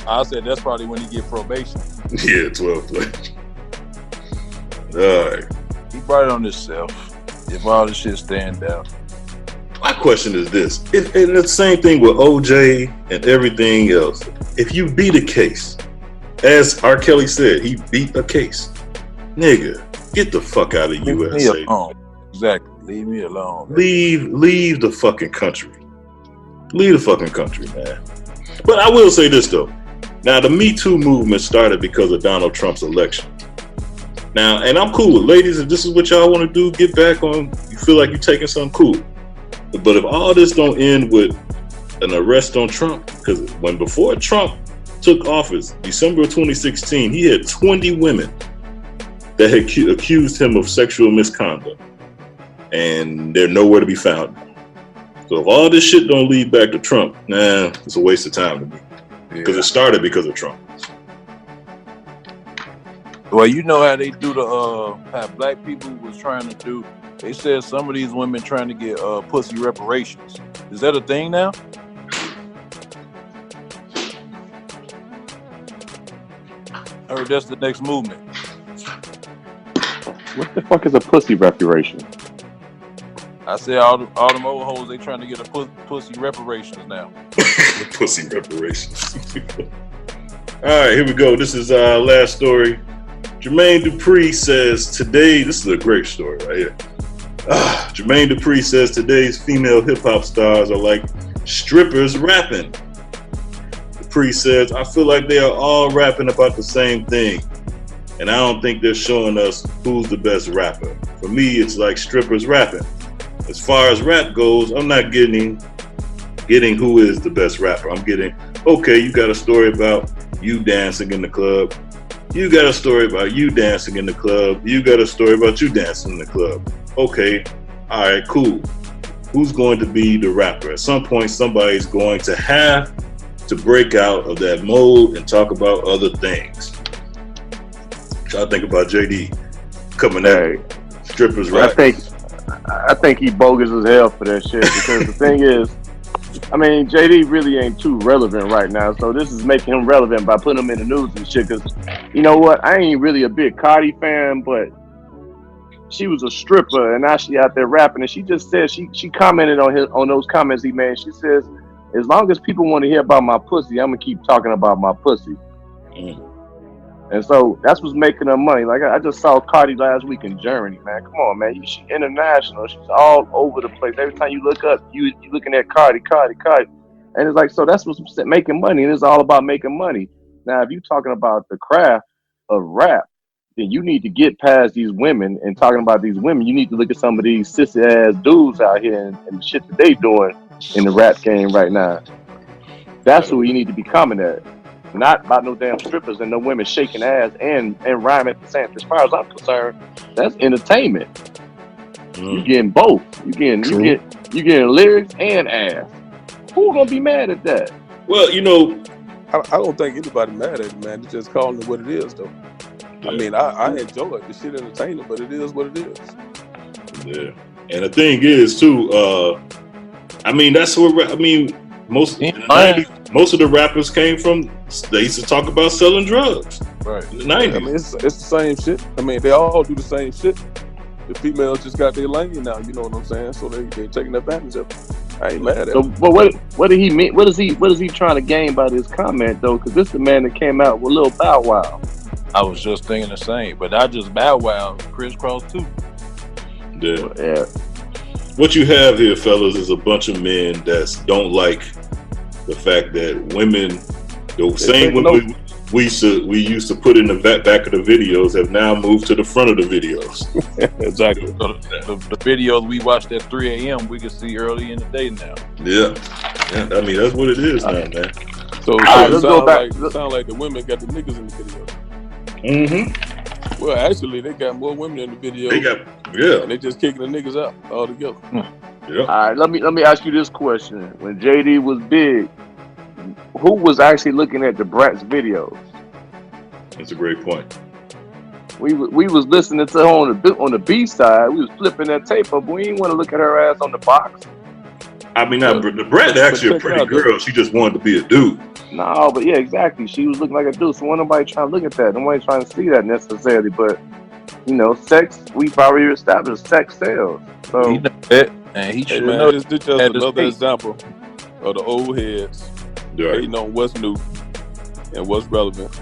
I said that's probably when he get probation. Yeah, 12 play. All right. He brought it on himself. If all this shit stand out. My question is this: and the same thing with OJ and everything else. If you beat a case, as R. Kelly said, he beat a case. Nigga, get the fuck out of USA. Leave me alone. Exactly. Leave me alone. Man. Leave the fucking country. Leave the fucking country, man. But I will say this though. Now the Me Too movement started because of Donald Trump's election. Now, and I'm cool with ladies, if this is what y'all want to do, get back on, you feel like you're taking something cool. But if all this don't end with an arrest on Trump, because before Trump took office, December of 2016, he had 20 women that had accused him of sexual misconduct. And they're nowhere to be found. So if all this shit don't lead back to Trump, it's a waste of time to me. Because it started because of Trump. Well, you know how they do how black people was trying to do. They said some of these women trying to get pussy reparations. Is that a thing now? I heard that's the next movement. What the fuck is a pussy reparation? I said all them old hoes, they trying to get a pussy reparations now. Pussy reparations. All right, here we go. This is our last story. Jermaine Dupri says today, this is a great story right here. Jermaine Dupri says today's female hip-hop stars are like strippers rapping. Dupri says, I feel like they are all rapping about the same thing. And I don't think they're showing us who's the best rapper. For me, it's like strippers rapping. As far as rap goes, I'm not getting who is the best rapper. I'm getting, okay, you got a story about you dancing in the club. You got a story about you dancing in the club. You got a story about you dancing in the club. Okay, all right, cool. Who's going to be the rapper? At some point, somebody's going to have to break out of that mode and talk about other things. I think about JD coming at strippers rapping. I think he bogus as hell for that shit because the thing is, I mean, JD really ain't too relevant right now, so this is making him relevant by putting him in the news and shit. Because you know what, I ain't really a big Cardi fan, but she was a stripper and now she out there rapping, and she just said she commented on those comments he made. She says, as long as people want to hear about my pussy, I'm gonna keep talking about my pussy. And so that's what's making her money. Like I just saw Cardi last week in Germany, man. Come on, man. She's international. She's all over the place. Every time you look up, you looking at Cardi. And it's like, so that's what's making money. And it's all about making money. Now, if you're talking about the craft of rap, then you need to get past these women and talking about these women. You need to look at some of these sissy ass dudes out here and the shit that they doing in the rap game right now. That's who you need to be coming at. Not about no damn strippers and no women shaking ass and rhyme at the same. As far as I'm concerned, that's entertainment. You getting both. You getting lyrics and ass. Who gonna be mad at that? Well, you know, I don't think anybody mad at it, man. It's just calling it what it is, though. I mean, I enjoy it. The shit entertaining, but it is what it is. Yeah, and the thing is too. I mean, that's where most of the rappers came from. They used to talk about selling drugs. Right. In the 90s. I mean, it's the same shit. I mean, they all do the same shit. The females just got their lane now. You know what I'm saying? So they taking advantage of it. I ain't mad at it. But what did he mean? What is he trying to gain by this comment though? Because this is the man that came out with Lil Bow Wow. I was just thinking the same, but not just Bow Wow, Crisscross too. Yeah. What you have here, fellas, is a bunch of men that don't like the fact that women, the same women we used to put in the back of the videos, have now moved to the front of the videos. Exactly. So the videos we watched at 3 a.m. we can see early in the day now. Yeah. I mean, that's what it is now, man. So it sound like the women got the niggas in the video. Mm-hmm. Well, actually, they got more women in the video. And they just kicking the niggas out altogether. Yeah. All right, let me ask you this question: when JD was big, who was actually looking at the Bratz videos? That's a great point. We was listening to her on the B side. We was flipping that tape up. We didn't want to look at her ass on the box. I mean, the Brat actually a pretty girl. She just wanted to be a dude. No, but yeah, exactly. She was looking like a dude. So nobody trying to look at that. Nobody trying to see that necessarily. But you know, sex. We've already established sex sells. So he knows that, and he should know. This is just another example of the old heads hating on what's new and what's relevant.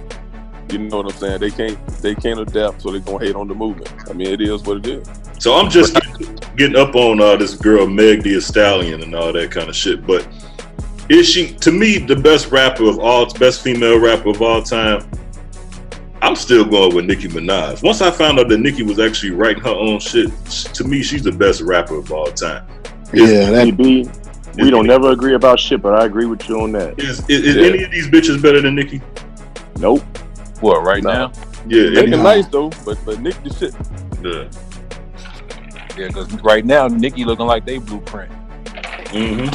You know what I'm saying? They can't adapt, so they're gonna hate on the movement. I mean, it is what it is. So I'm just getting up on this girl Meg Thee Stallion and all that kind of shit. But is she, to me, the best female rapper of all time? I'm still going with Nicki Minaj. Once I found out that Nicki was actually writing her own shit, to me, she's the best rapper of all time. We don't never agree about shit, but I agree with you on that. Is any of these bitches better than Nicki? Nope. What, right now? Yeah. They nice though, but Nicki the shit. Yeah. Yeah, because right now, Nicki looking like they blueprint. Mm-hmm.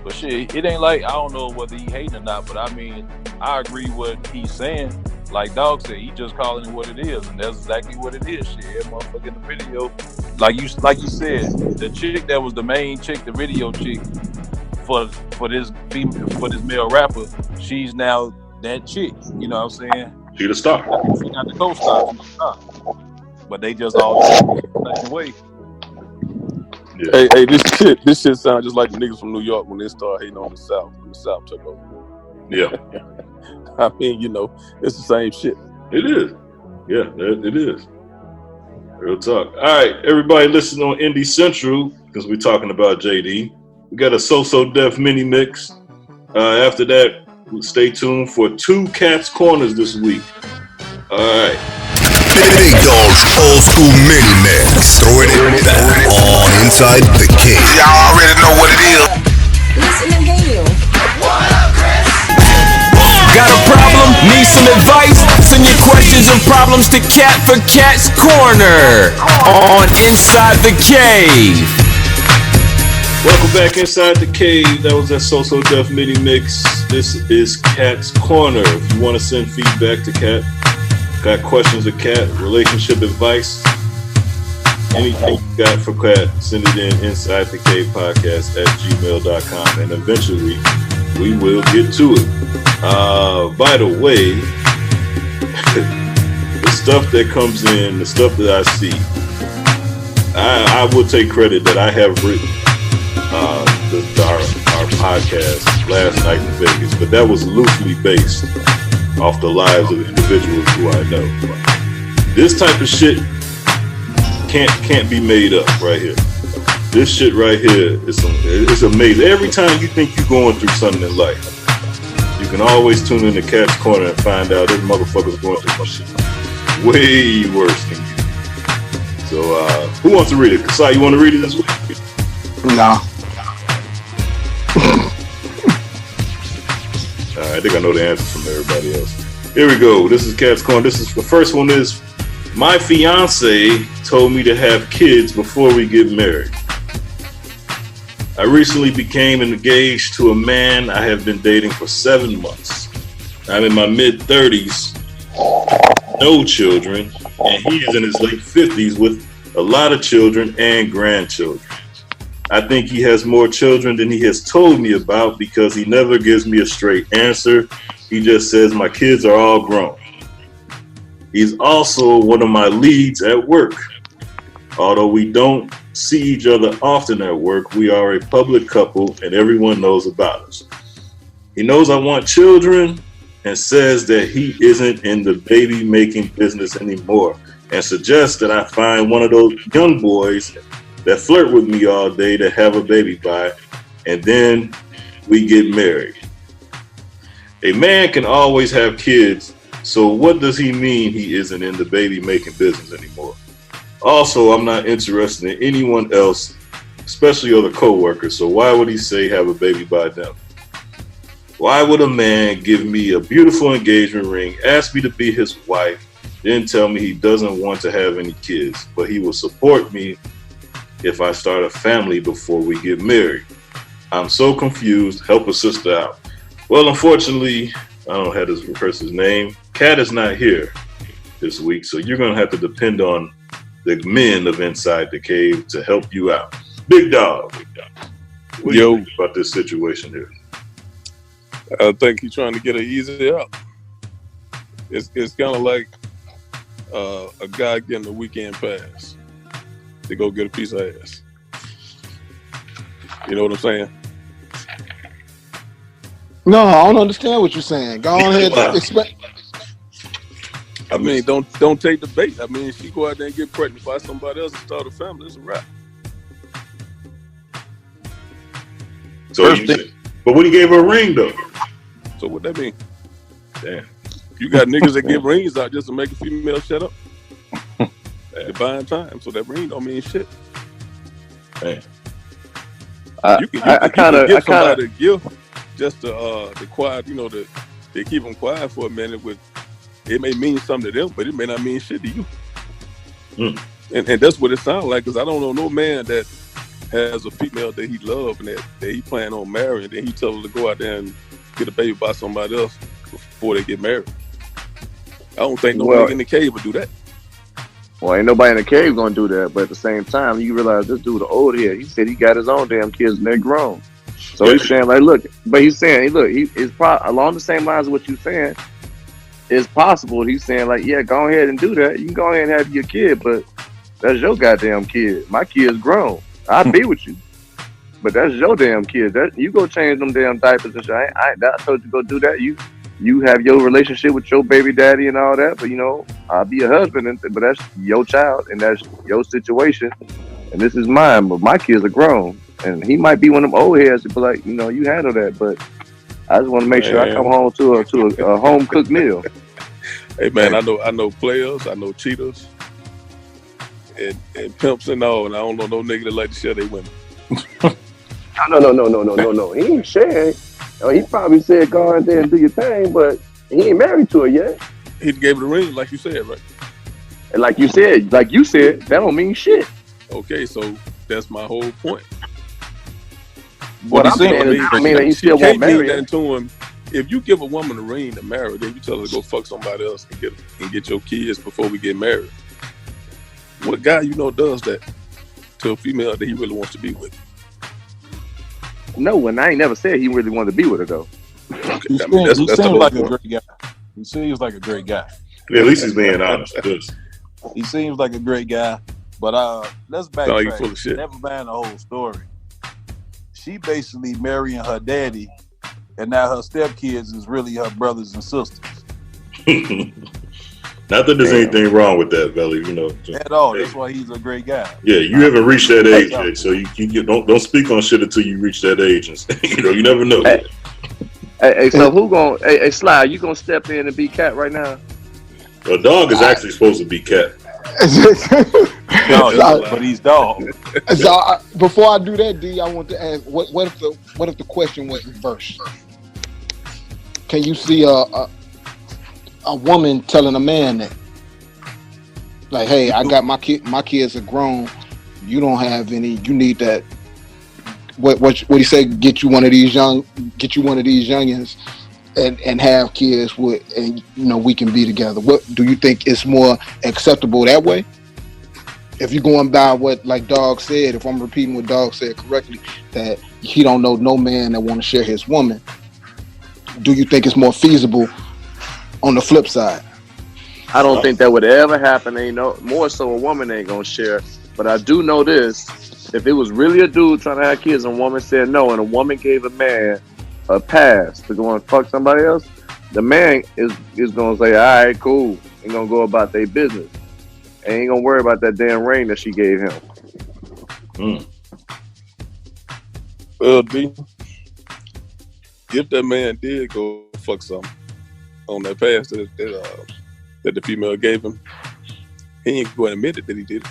But shit, it ain't like, I don't know whether he hating or not, but I mean, I agree what he's saying. Like Dog said, he just calling it what it is, and that's exactly what it is. Shit, that motherfucker in the video, like you said, the chick that was the main chick, the video chick for this male rapper, she's now that chick. You know what I'm saying? She the star. She got the co-star. But they just all the way. Yeah. Hey, this shit sounds just like the niggas from New York when they start hating on the South when the South took over. Yeah. I mean, you know, it's the same shit. It is. Yeah, it is. Real talk. All right, everybody listen on Indie Central because we're talking about JD. We got a So Def mini mix. After that, stay tuned for 2 Cats Corners this week. All right. Big Dog's old school mini mix. Throwing it back on Inside the Cave. Y'all already know what it is. Listen and hear. What up, Chris? Got a problem? Need some advice? Send your questions and problems to Cat for Cat's Corner on Inside the Cave. Welcome back Inside the Cave. That was that So Def mini mix. This is Cat's Corner. If you want to send feedback to Cat, got questions of Cat, relationship advice, anything you got for Cat, send it in Inside the Cave Podcast at gmail.com, and eventually we will get to it. By the way, the stuff that comes in, the stuff that I see, I will take credit that I have written our podcast last night in Vegas, but that was loosely based off the lives of individuals who I know. This type of shit can't be made up right here. This shit right here it's amazing. Every time you think you're going through something in life, you can always tune in to Cat's Corner and find out this motherfucker's going through some shit way worse than you. So who wants to read it? Kasai, you want to read it this week? No. I think I know the answer from everybody else. Here we go. This is Cat's Corner. The first one is, my fiance told me to have kids before we get married. I recently became engaged to a man I have been dating for 7 months. I'm in my mid-30s, no children, and he is in his late 50s with a lot of children and grandchildren. I think he has more children than he has told me about because he never gives me a straight answer. He just says my kids are all grown. He's also one of my leads at work. Although we don't see each other often at work, we are a public couple and everyone knows about us. He knows I want children, and says that he isn't in the baby making business anymore, and suggests that I find one of those young boys that flirt with me all day to have a baby by, and then we get married. A man can always have kids, so what does he mean he isn't in the baby making business anymore? Also, I'm not interested in anyone else, especially other co-workers, so why would he say have a baby by them? Why would a man give me a beautiful engagement ring, ask me to be his wife, then tell me he doesn't want to have any kids, but he will support me if I start a family before we get married? I'm so confused. Help a sister out. Well, unfortunately, I don't have this person's name. Kat is not here this week, so you're going to have to depend on the men of Inside the Cave to help you out. Big Dog. What do you think about this situation here? I think he's trying to get an easy out. It's kind of like a guy getting a weekend pass to go get a piece of ass. You know what I'm saying? No, I don't understand what you're saying. Go on ahead. I mean, don't take the bait. I mean, if she go out there and get pregnant by somebody else and start a family, it's a wrap. So but when he gave her a ring, though. So what that mean? Damn. You got niggas that give rings out just to make a female shut up. They're buying time, so that ring don't mean shit. Man. You can give somebody a gift just to quiet, they keep them quiet for a minute. It may mean something to them, but it may not mean shit to you. And that's what it sounds like, because I don't know no man that has a female that he loves and that he plan on marrying, then he tell her to go out there and get a baby by somebody else before they get married. I don't think nobody in the cave would do that. Well, ain't nobody in the cave gonna do that, but at the same time, you realize this dude old here. He said he got his own damn kids and they're grown. So he's saying like, look, but he's saying, hey, look, he is along the same lines of what you're saying. It's possible. He's saying like, yeah, go ahead and do that. You can go ahead and have your kid, but that's your goddamn kid. My kid's grown. I'll be with you, but that's your damn kid. That you go change them damn diapers and shit. I told you to go do that. You have your relationship with your baby daddy and all that, but I'll be a husband, but that's your child and that's your situation, and this is mine. But my kids are grown, and he might be one of them old heads to be like, you handle that. But I just want to make sure I come home to a home cooked meal. Hey man, I know players, I know cheaters, and pimps and all, and I don't know no nigga that like to share their women. No. He ain't sharing. He probably said go out there and do your thing, but he ain't married to her yet. He gave her the ring, like you said, right? And like you said, that don't mean shit. Okay, so that's my whole point. What I'm saying is, he still won't marry her. To him. If you give a woman a ring to marry, then you tell her to go fuck somebody else and get your kids before we get married. What guy does that to a female that he really wants to be with? No, and I ain't never said he really wanted to be with her though. He seems like a great guy. He seems like a great guy. Yeah, at least he's being honest. He seems like a great guy, but let's backtrack. No, you full of shit. Never mind the whole story. She basically marrying her daddy, and now her stepkids is really her brothers and sisters. Not that there's anything wrong with that, Belly. At all. That's why he's a great guy. Yeah, you haven't reached that age yet, so you don't speak on shit until you reach that age, and you never know. Hey, so who gonna? Hey, Sly, you gonna step in and be Cat right now? A dog is actually supposed to be Cat. No, but he's dog. So before I do that, D, I want to ask, what if the question was reversed? Can you see a woman telling a man that, like, hey, I got my kids are grown, you don't have any, you need that, what he said, get you one of these youngins and have kids with, and we can be together. What do you think is more acceptable that way? If you're going by what like Dog said, if I'm repeating what Dog said correctly, that he don't know no man that want to share his woman, do you think it's more feasible on the flip side? I don't think that would ever happen. More so a woman ain't gonna share. But I do know this: if it was really a dude trying to have kids and a woman said no, and a woman gave a man a pass to go and fuck somebody else, the man is gonna say, all right, cool, and gonna go about their business. And ain't gonna worry about that damn ring that she gave him. Well, D, if that man did go fuck something on that pass that the female gave him, he ain't going to admit it that he did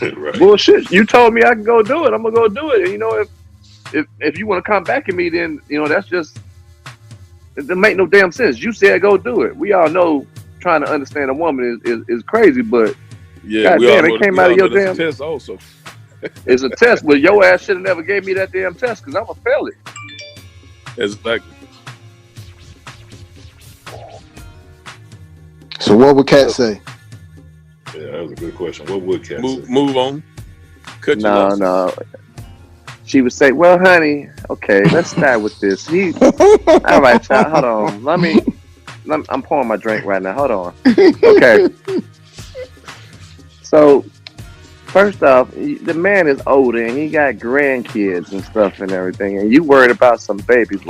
it. Right. Bullshit. You told me I can go do it. I'm gonna go do it. And you know, if you want to come back at me, then you know that's just it make no damn sense. You said go do it. We all know trying to understand a woman is crazy, but yeah, goddamn, it came out of your damn test also. It's a test, but your ass should have never gave me that damn test because I'm gonna fail it. Exactly. So what would Kat say? Yeah, that was a good question. What would Kat say? Move on. No. She would say, "Well, honey, okay, let's start with this." All right, child, hold on. I'm pouring my drink right now. Hold on. Okay. So, first off, the man is older and he got grandkids and stuff and everything, and you worried about some babies.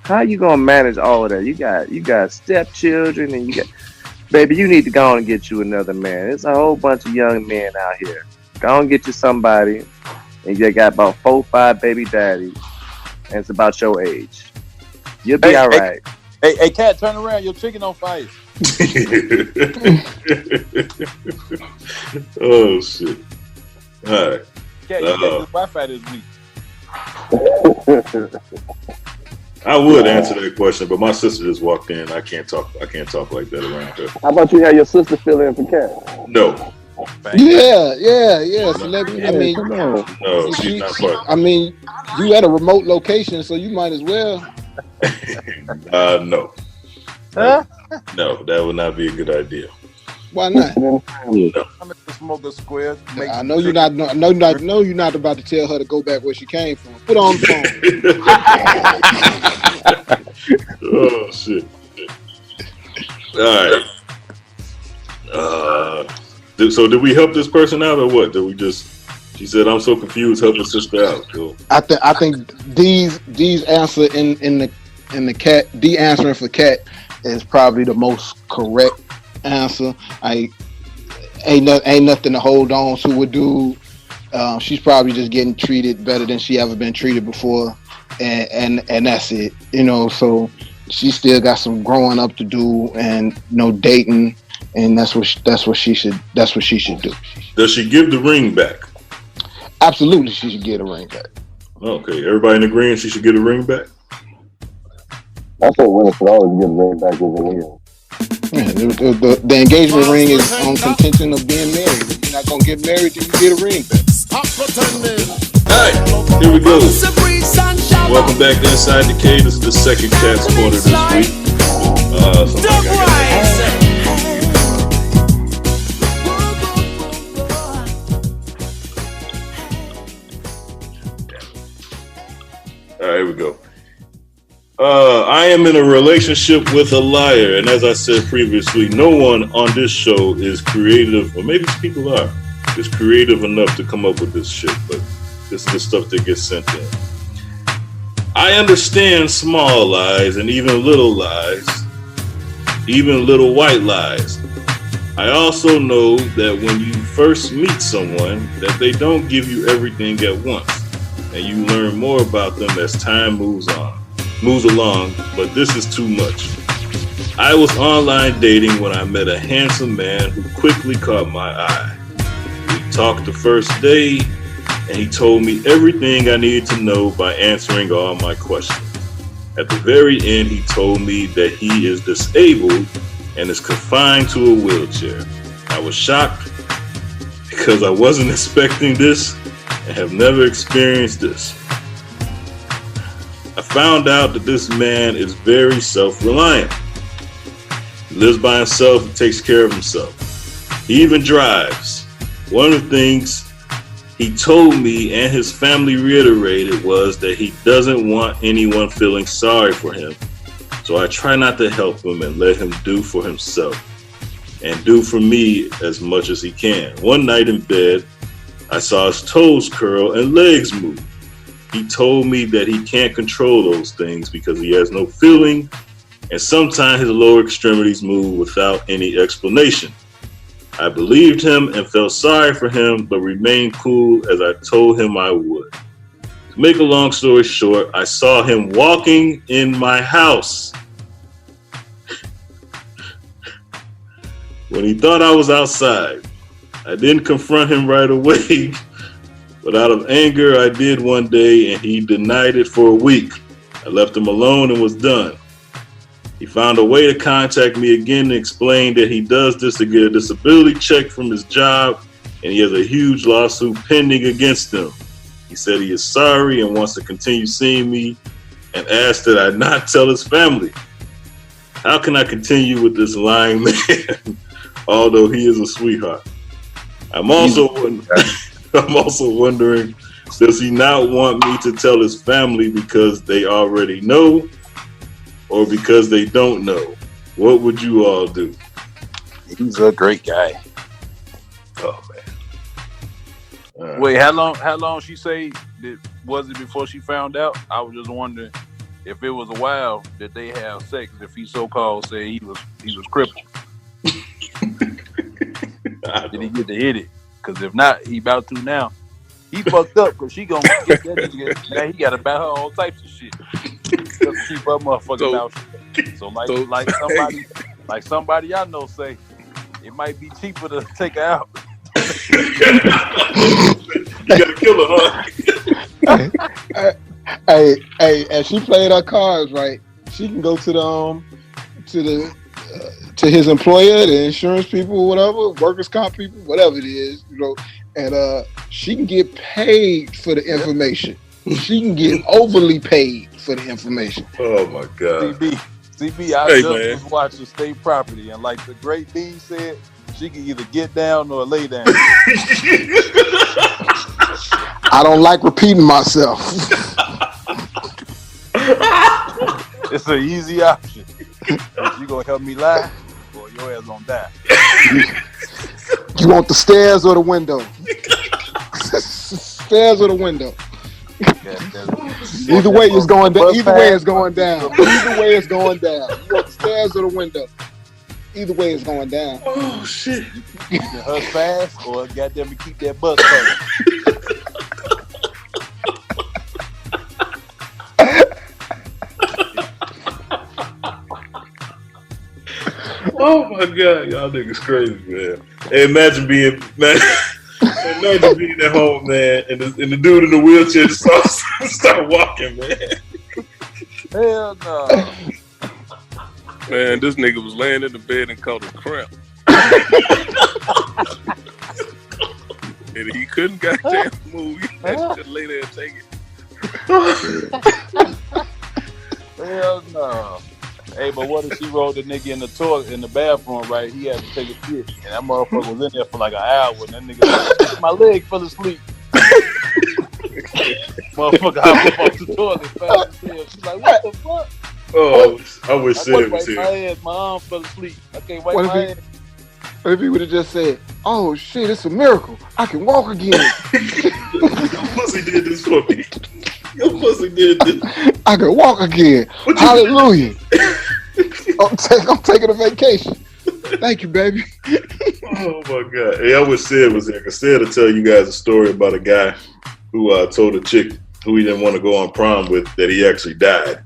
How you gonna manage all of that? You got stepchildren and you got. Baby, you need to go on and get you another man. There's a whole bunch of young men out here. Go on and get you somebody, and you got about 4 or 5 baby daddies, and it's about your age. You'll be all right. Hey, Kat, turn around. Your chicken on fire. Oh, shit. All right. Kat, you got this Wi-Fi this week. I would answer that question, but my sister just walked in. I can't talk like that around her. How about you have your sister fill in for Kat? No. Yeah. Celebrity. I mean, no, she's not part. I mean, you at a remote location, so you might as well. No. No, that would not be a good idea. Why not? No. I'm at the smoker square. I know you're not. No, you're not about to tell her to go back where she came from. Put on the phone. Oh shit! All right. So did we help this person out or what? Did we just? She said, "I'm so confused. Help a sister out." Cool. I think D's answer in the Kat, D answering for Kat is probably the most correct answer. Ain't nothing to hold on to with dude. She's probably just getting treated better than she ever been treated before, and that's it. You know, so she still got some growing up to do, and dating, and that's what she should do. Does she give the ring back? Absolutely, she should get a ring back. Okay, everybody in agreement she should get a ring back. I think women should always get a ring back with a ring. Yeah, the engagement ring is on contention of being married. If you're not gonna get married, then you get a ring back. Alright, here we go. Welcome back to Inside the Cave. This is the second Cat's Corner this week. Alright, here we go. I am in a relationship with a liar, and as I said previously, no one on this show is creative, or maybe people are, is creative enough to come up with this shit, but this is the stuff that gets sent in. I understand small lies and even little lies, even little white lies. I also know that when you first meet someone, that they don't give you everything at once, and you learn more about them as time moves along, but this is too much. I was online dating when I met a handsome man who quickly caught my eye. We talked the first day, and he told me everything I needed to know by answering all my questions. At the very end, he told me that he is disabled and is confined to a wheelchair. I was shocked because I wasn't expecting this and have never experienced this. I found out that this man is very self-reliant. He lives by himself and takes care of himself. He even drives. One of the things he told me and his family reiterated was that he doesn't want anyone feeling sorry for him. So I try not to help him and let him do for himself and do for me as much as he can. One night in bed, I saw his toes curl and legs move. He told me that he can't control those things because he has no feeling and sometimes his lower extremities move without any explanation. I believed him and felt sorry for him, but remained cool as I told him I would. To make a long story short, I saw him walking in my house. When he thought I was outside, I didn't confront him right away, but out of anger I did one day, and he denied it for a week. I left him alone and was done. He found a way to contact me again and explained that he does this to get a disability check from his job, and he has a huge lawsuit pending against him. He said he is sorry and wants to continue seeing me, and asked that I not tell his family. How can I continue with this lying man, although he is a sweetheart? I'm also wondering, does he not want me to tell his family because they already know, or because they don't know? What would you all do? He's a great guy. Oh man. Wait, how long she say was it before she found out? I was just wondering if it was a while that they have sex, if he so-called say he was crippled. Did he get to hit it? Because if not, he about to now. He fucked up because she gonna get that nigga. Now he gotta buy her all types of shit. Just keep her motherfucking mouth shut. So like somebody I know say, it might be cheaper to take her out. You gotta kill her, huh? Hey, as she played her cards right, she can go to his employer, the insurance people, whatever, workers' comp people, whatever it is, and she can get paid for the information. She can get overly paid for the information. Oh my God. CB, I was watching State Property, and like the great Dean said, she can either get down or lay down. I don't like repeating myself. It's an easy option. You gonna help me lie, or your ass gonna die? You want the stairs or the window? Stairs or the window? Either way, it's going down. Either way, it's going down. Either way, it's going down. You want the stairs or the window? Either way, it's going down. Oh shit! You can hush fast, or goddamn it, keep that bus coming. Oh my God, y'all niggas crazy, man. Hey, imagine being at home, man, and the dude in the wheelchair just start walking, man. Hell no. Man, this nigga was laying in the bed and caught a cramp. And he couldn't goddamn move. He had to just lay there and take it. Hell no. Hey, but what if she rolled the nigga in the toilet in the bathroom, right? He had to take a shit, and that motherfucker was in there for like an hour, and that nigga, my leg fell asleep. Motherfucker hopped off the toilet fast as hell. She's like, what the fuck? Oh, I wish Sid was here. My head, my arm fell asleep. I can't wipe my head. What if he would have just said, "Oh shit, it's a miracle. I can walk again." Your pussy did this for me. Your pussy did this. I can walk again. Hallelujah. I'm taking a vacation. Thank you, baby. Oh my God. Hey, I wish Sid was here, because Sid will tell you guys a story about a guy who told a chick who he didn't want to go on prom with that he actually died.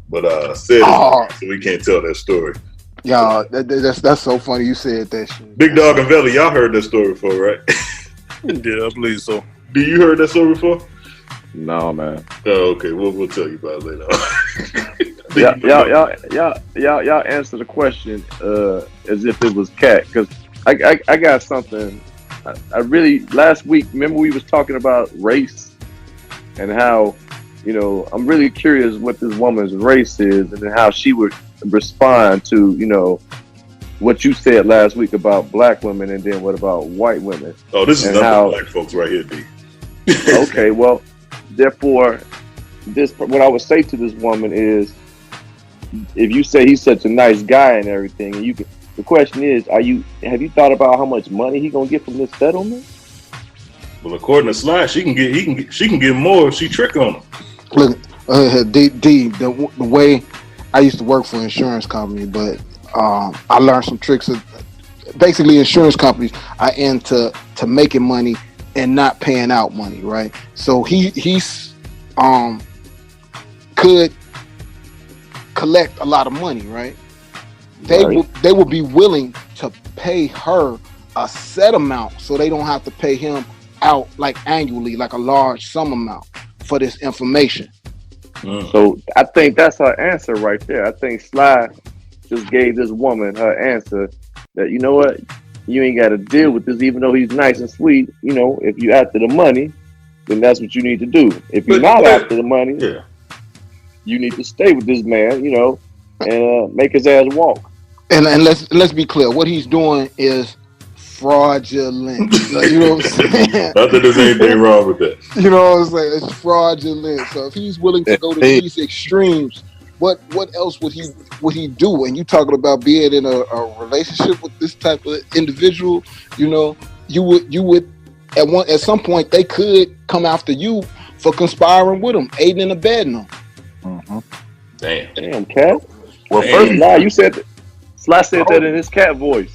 But Sid, so we can't tell that story. Y'all, that's so funny you said that shit. Big Dog and Velly, y'all heard that story before, right? Yeah, I believe so. Do you heard that story before? No, man. Oh, okay. We'll tell you about it later. Y'all answer the question as if it was cat, because I got something. I really, last week, remember we was talking about race and how, I'm really curious what this woman's race is and how she would respond to, what you said last week about black women, and then what about white women. Oh, this is nothing black folks right here, D. Okay, well, therefore, what I would say to this woman is, if you say he's such a nice guy and everything, and the question is, have you thought about how much money he gonna get from this settlement? Well, according to Sly, she can get more if she trick on him. Look, D, the way, I used to work for an insurance company, but I learned some tricks. Basically, insurance companies are into making money and not paying out money, right? So he's could collect a lot of money, right? They will be willing to pay her a set amount so they don't have to pay him out like annually, like a large sum amount for this information. So I think that's her answer right there. I think Sly just gave this woman her answer that, you know what, you ain't got to deal with this, even though he's nice and sweet. You know, if you after the money, then that's what you need to do. If you're not after the money, you need to stay with this man, you know, and make his ass walk. And let's be clear, what he's doing is fraudulent. Like, you know what I'm saying? Not that there's anything wrong with that. You know what I'm saying? It's fraudulent. So if he's willing to go to these extremes, what else would he do? And you talking about being in a relationship with this type of individual, you know, you would at some point they could come after you for conspiring with him, aiding and abetting him. Mm-hmm. Damn, Cat. Well, first, Sly said that in his cat voice.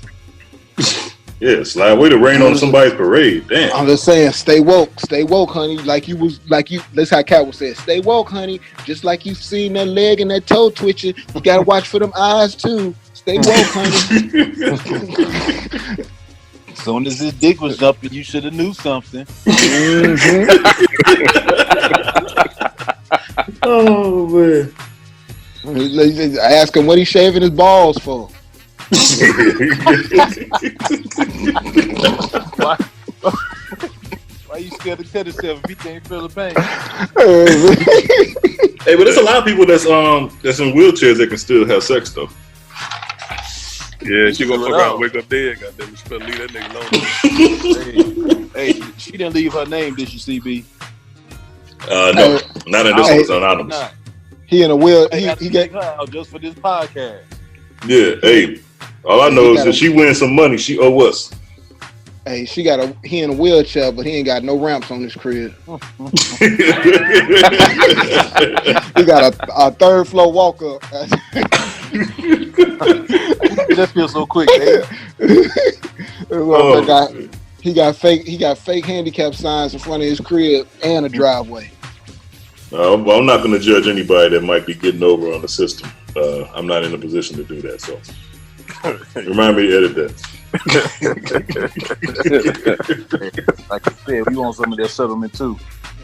Yeah, Sly, way to rain on somebody's parade. Damn. I'm just saying, stay woke, honey. That's how Cat was saying, stay woke, honey. Just like you've seen that leg and that toe twitching, you gotta watch for them eyes too. Stay woke, honey. As soon as his dick was jumping, you should have knew something. Mm-hmm. Oh man. I asked him what he's shaving his balls for. Why you scared to cut yourself if you can't feel the pain? Hey, but there's a lot of people that's in wheelchairs that can still have sex though. Yeah, she gonna fuck around and wake up dead. Goddamn, you better leave that nigga alone. hey, she didn't leave her name, did she, CB? No, not in this one. It's anonymous. He in a wheel. He get her out just for this podcast. Yeah, hey. All I know is that she wins some money, she owe us. Hey, he in a wheelchair, but he ain't got no ramps on his crib. He got a third floor walk up. It just feels so quick. He got fake handicap signs in front of his crib and a driveway. I'm not going to judge anybody that might be getting over on the system. I'm not in a position to do that, so remind me to edit that. Like I said, we want some of that settlement too.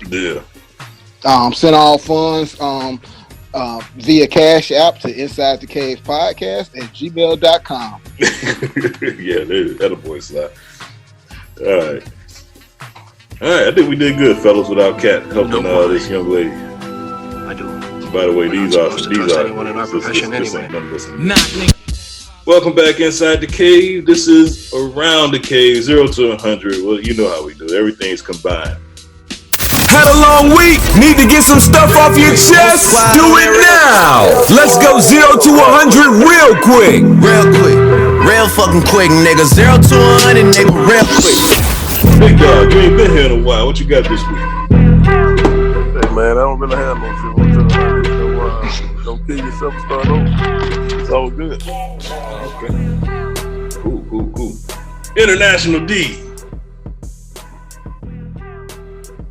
Yeah. Send all funds via Cash App to Inside the Cave Podcast at gmail.com. Yeah, that a boy slide. All right, I think we did good, fellas, without Kat helping this young lady. I do. By the way, these are anyone in our profession anyway. Welcome back inside the cave. This is Around the Cave, 0 to 100. Well, you know how we do. Everything's combined. Had a long week. Need to get some stuff off your chest? Do it now. Let's go 0 to 100 real quick. Real fucking quick, nigga. 0 to 100, nigga. Real quick. Big dog, you ain't been here in a while. What you got this week? Hey man, I don't really have no 0 to 100. So don't kill yourself and start over. It's all good. Okay. Cool. International D.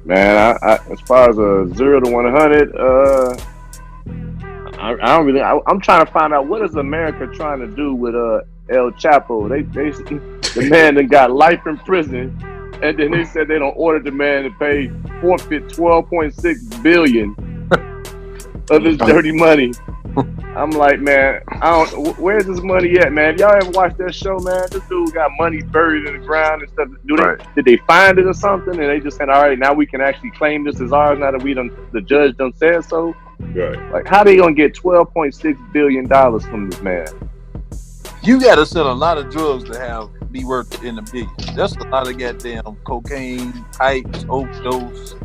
Man, I as far as a 0 to 100, I don't really. I'm trying to find out what is America trying to do with El Chapo. They the man that got life in prison, and then they said they don't order the man to pay forfeit $12.6 billion of his dirty money. I'm like, man, where's this money at, man? Y'all ever watch that show, man? This dude got money buried in the ground and stuff. Did they find it or something? And they just said, all right, now we can actually claim this as ours now that the judge done said so. Right. Like, how they gonna get $12.6 billion from this man? You gotta sell a lot of drugs to be worth in the billions. That's a lot of goddamn cocaine, pipes, overdose.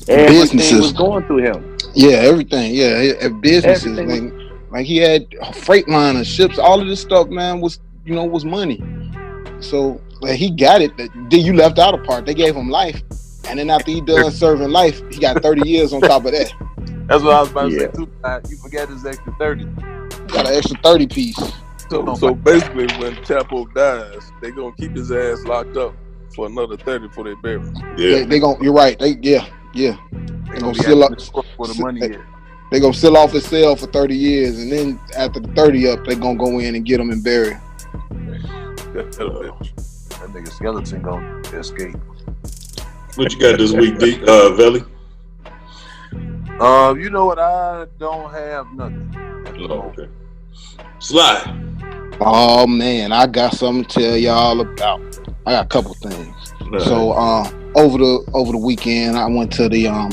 Everything was going through him. Yeah, everything. Yeah, businesses. Like he had Freightliner, ships, all of this stuff, man, was money. So he got it. Then you left out a part. They gave him life, and then after he done serving life, he got 30 years on top of that. That's what I was about to Yeah. say too. You forgot this extra 30. Got an extra 30 piece. So basically, when Chapo dies, they gonna keep his ass locked up for another 30 before they bury him. Yeah. They gon'. You're right. They gonna seal up for the money. They gonna seal off his cell for 30 years, and then after the 30 up, they gonna go in and get him and bury him. That nigga skeleton gonna escape. What you got this week, D? Velly? You know what? I don't have nothing. Okay. Sly. Oh man, I got something to tell y'all about. I got a couple things. Right. So over the weekend, I went to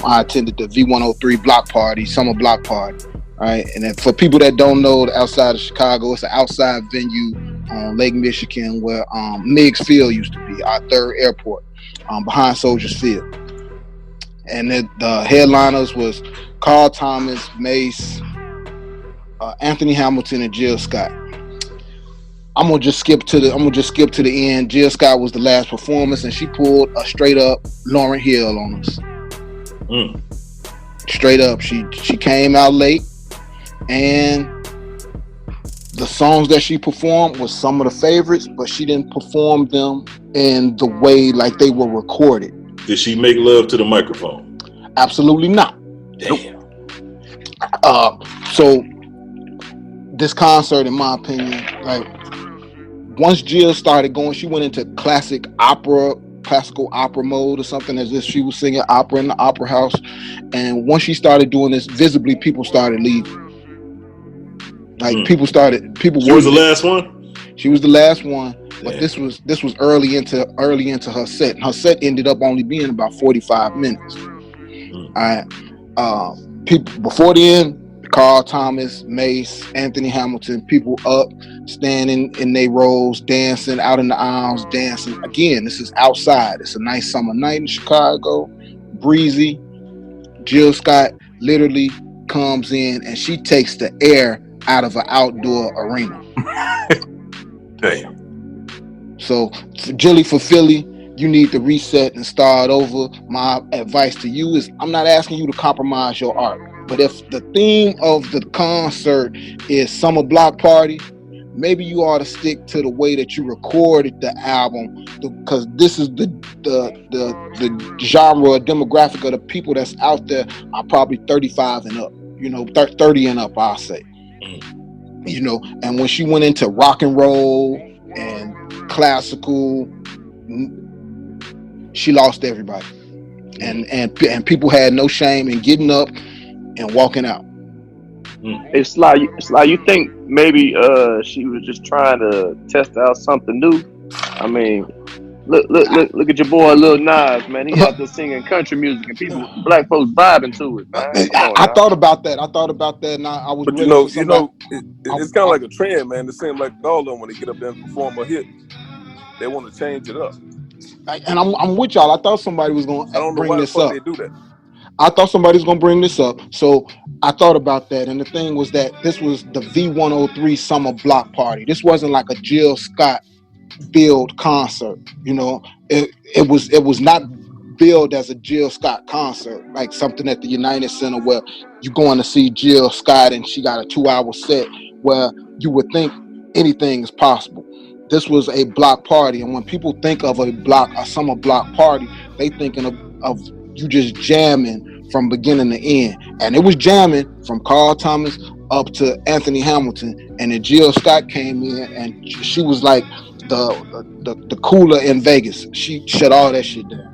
I attended the V103 block party, summer block party. Right, and then for people that don't know, outside of Chicago, it's an outside venue on Lake Michigan where Meigs Field used to be, our third airport, behind Soldiers Field. And the headliners was Carl Thomas, Mace, Anthony Hamilton, and Jill Scott. I'm gonna just skip to the end. Jill Scott was the last performance, and she pulled a straight up Lauryn Hill on us. Straight up, she came out late, and the songs that she performed was some of the favorites, but she didn't perform them in the way like they were recorded. Did she make love to the microphone? Absolutely not. Damn. So this concert, in my opinion, like once Jill started going, she went into classical opera mode or something, as if she was singing opera in the opera house. And once she started doing this, visibly people started leaving. Like she was the last one. She was the last one, but this was early into her set. And her set ended up only being about 45 minutes. People before the end, Carl Thomas, Mace, Anthony Hamilton, people up, standing in their rows, dancing out in the aisles, dancing. Again, this is outside. It's a nice summer night in Chicago, breezy. Jill Scott literally comes in and she takes the air out of an outdoor arena. Damn. So, for Philly, you need to reset and start over. My advice to you is, I'm not asking you to compromise your art, but if the theme of the concert is summer block party, maybe you ought to stick to the way that you recorded the album, because this is the genre or demographic of the people that's out there are probably 35 and up, 30 and up, I'll say. And when she went into rock and roll and classical, she lost everybody, and people had no shame in getting up and walking out. Hey, Sly, you think maybe she was just trying to test out something new? I mean, look at your boy Lil Nas, man. He out there singing country music and black folks vibing to it, man. I thought about that, and I was. But it's kind of like a trend, man. It seems like all of them, when they get up there and perform a hit, they want to change it up. And I'm with y'all. I thought somebody was going to bring this up. They do that. I thought somebody was going to bring this up. So I thought about that. And the thing was that this was the V103 summer block party. This wasn't like a Jill Scott billed concert. It was not billed as a Jill Scott concert, like something at the United Center where you're going to see Jill Scott and she got a 2-hour set where you would think anything is possible. This was a block party, and when people think of a summer block party, they thinking of you just jamming from beginning to end. And it was jamming from Carl Thomas up to Anthony Hamilton, and then Jill Scott came in, and she was like the cooler in Vegas. She shut all that shit down.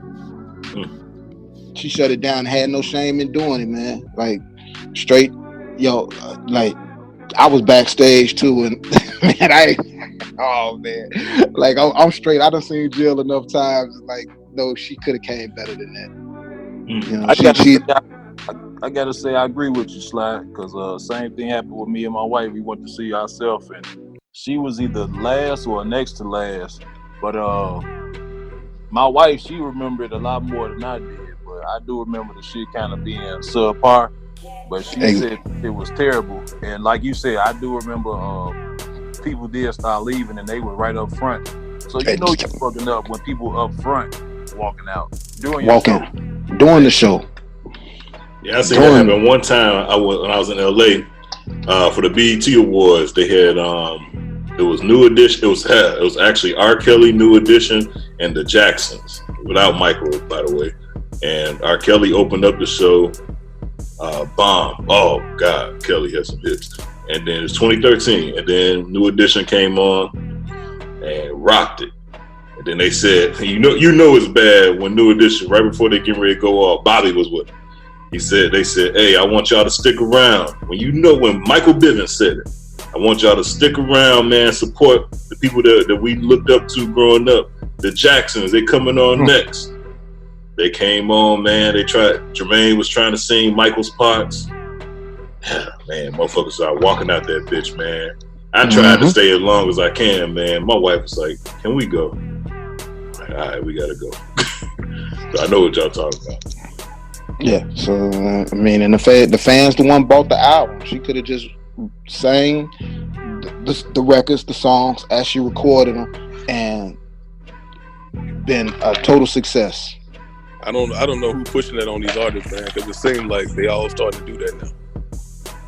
She shut it down. Had no shame in doing it, man. Like straight, like I was backstage too, and man, like I'm straight. I done seen Jill enough times. Like, no, she could have came better than that. I gotta say, I agree with you, Sly, because same thing happened with me and my wife. We went to see ourselves, and she was either last or next to last. But my wife, she remembered a lot more than I did. But I do remember the shit kind of being subpar. But she said it was terrible. And like you said, I do remember people did start leaving, and they were right up front. So you're fucking up when people up front walking out during the show. Yeah, I seen that happen one time. When I was in LA for the BET Awards. They had it was New Edition. It was actually R. Kelly, New Edition, and the Jacksons without Michael, by the way. And R. Kelly opened up the show. Bomb. Oh God, Kelly had some hits. And then it's 2013, and then New Edition came on and rocked it. And then they said, you know it's bad when New Edition, right before they get ready to go off, Bobby was with him. They said, hey, I want y'all to stick around. When Michael Bivins said it, I want y'all to stick around, man, support the people that we looked up to growing up. The Jacksons, they coming on next. They came on, man. Jermaine was trying to sing Michael's parts. Man, motherfuckers started walking out that bitch, man. I tried to stay as long as I can, man. My wife was like, can we go? All right, we gotta go. So I know what y'all talking about. Yeah, so I mean, and the fans, the one bought the album. She could have just sang the records, the songs as she recorded them, and been a total success. I don't know who's pushing that on these artists, man, because it seems like they all starting to do that now.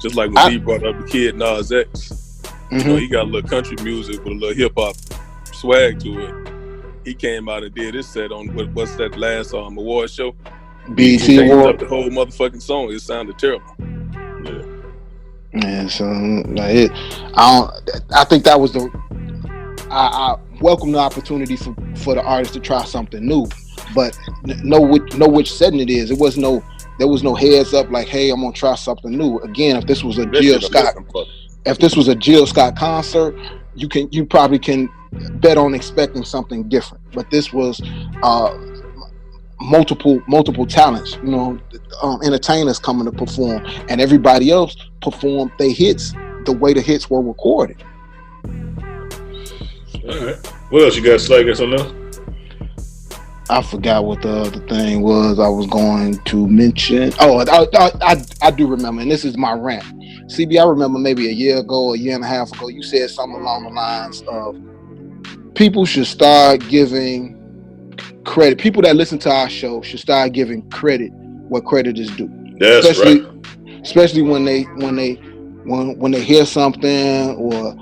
Just like when he brought up the kid Nas X, you know, he got a little country music with a little hip hop swag to it. He came out and did his set on what's that last award show? BET changed Award. up the whole motherfucking song. It sounded terrible. Yeah, so like I think that was I welcome the opportunity for the artist to try something new, but know which setting it is. There was no heads up like, hey, I'm gonna try something new. Again, if this was a Jill Scott concert, you probably can bet on expecting something different. But this was multiple talents, entertainers coming to perform, and everybody else performed their hits the way the hits were recorded. All right. What else you got, Sly? Got something else? I forgot what the other thing was I was going to mention. Oh, I do remember, and this is my rant. CB, I remember maybe a year and a half ago, you said something along the lines of people should start giving credit. People that listen to our show should start giving credit where credit is due. That's right. Especially when they hear something or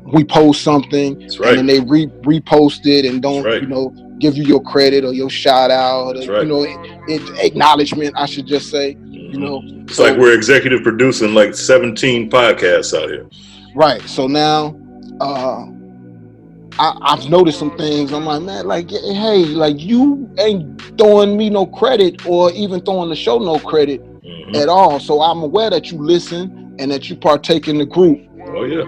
we post something and then they repost it and don't give you your credit or your shout out or acknowledgement, I should just say. It's like we're executive producing like 17 podcasts out here. Right. So now I've noticed some things. I'm like, man, like, hey, like you ain't throwing me no credit or even throwing the show no credit at all. So I'm aware that you listen and that you partake in the group. Oh yeah.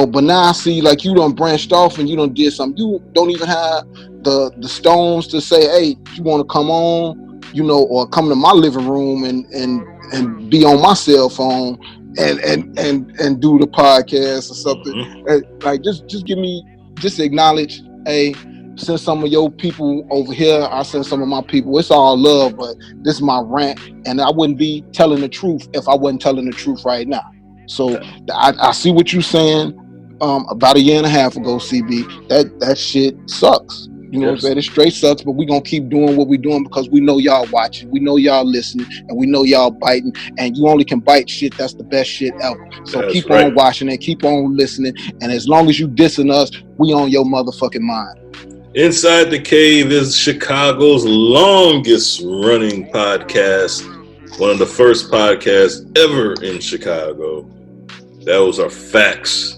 But now I see like you done branched off and you done did something. You don't even have the stones to say, hey, you want to come on, or come to my living room and be on my cell phone and do the podcast or something. Like just acknowledge, hey, send some of your people over here. I send some of my people. It's all love, but this is my rant, and I wouldn't be telling the truth if I wasn't telling the truth right now. So I see what you're saying. About a year and a half ago, CB, that shit sucks. What I'm saying? It straight sucks, but we're going to keep doing what we're doing because we know y'all watching, we know y'all listening, and we know y'all biting, and you only can bite shit that's the best shit ever. So keep on watching it, keep on listening, and as long as you dissing us, we on your motherfucking mind. Inside the Cave is Chicago's longest running podcast, one of the first podcasts ever in Chicago. That was our facts.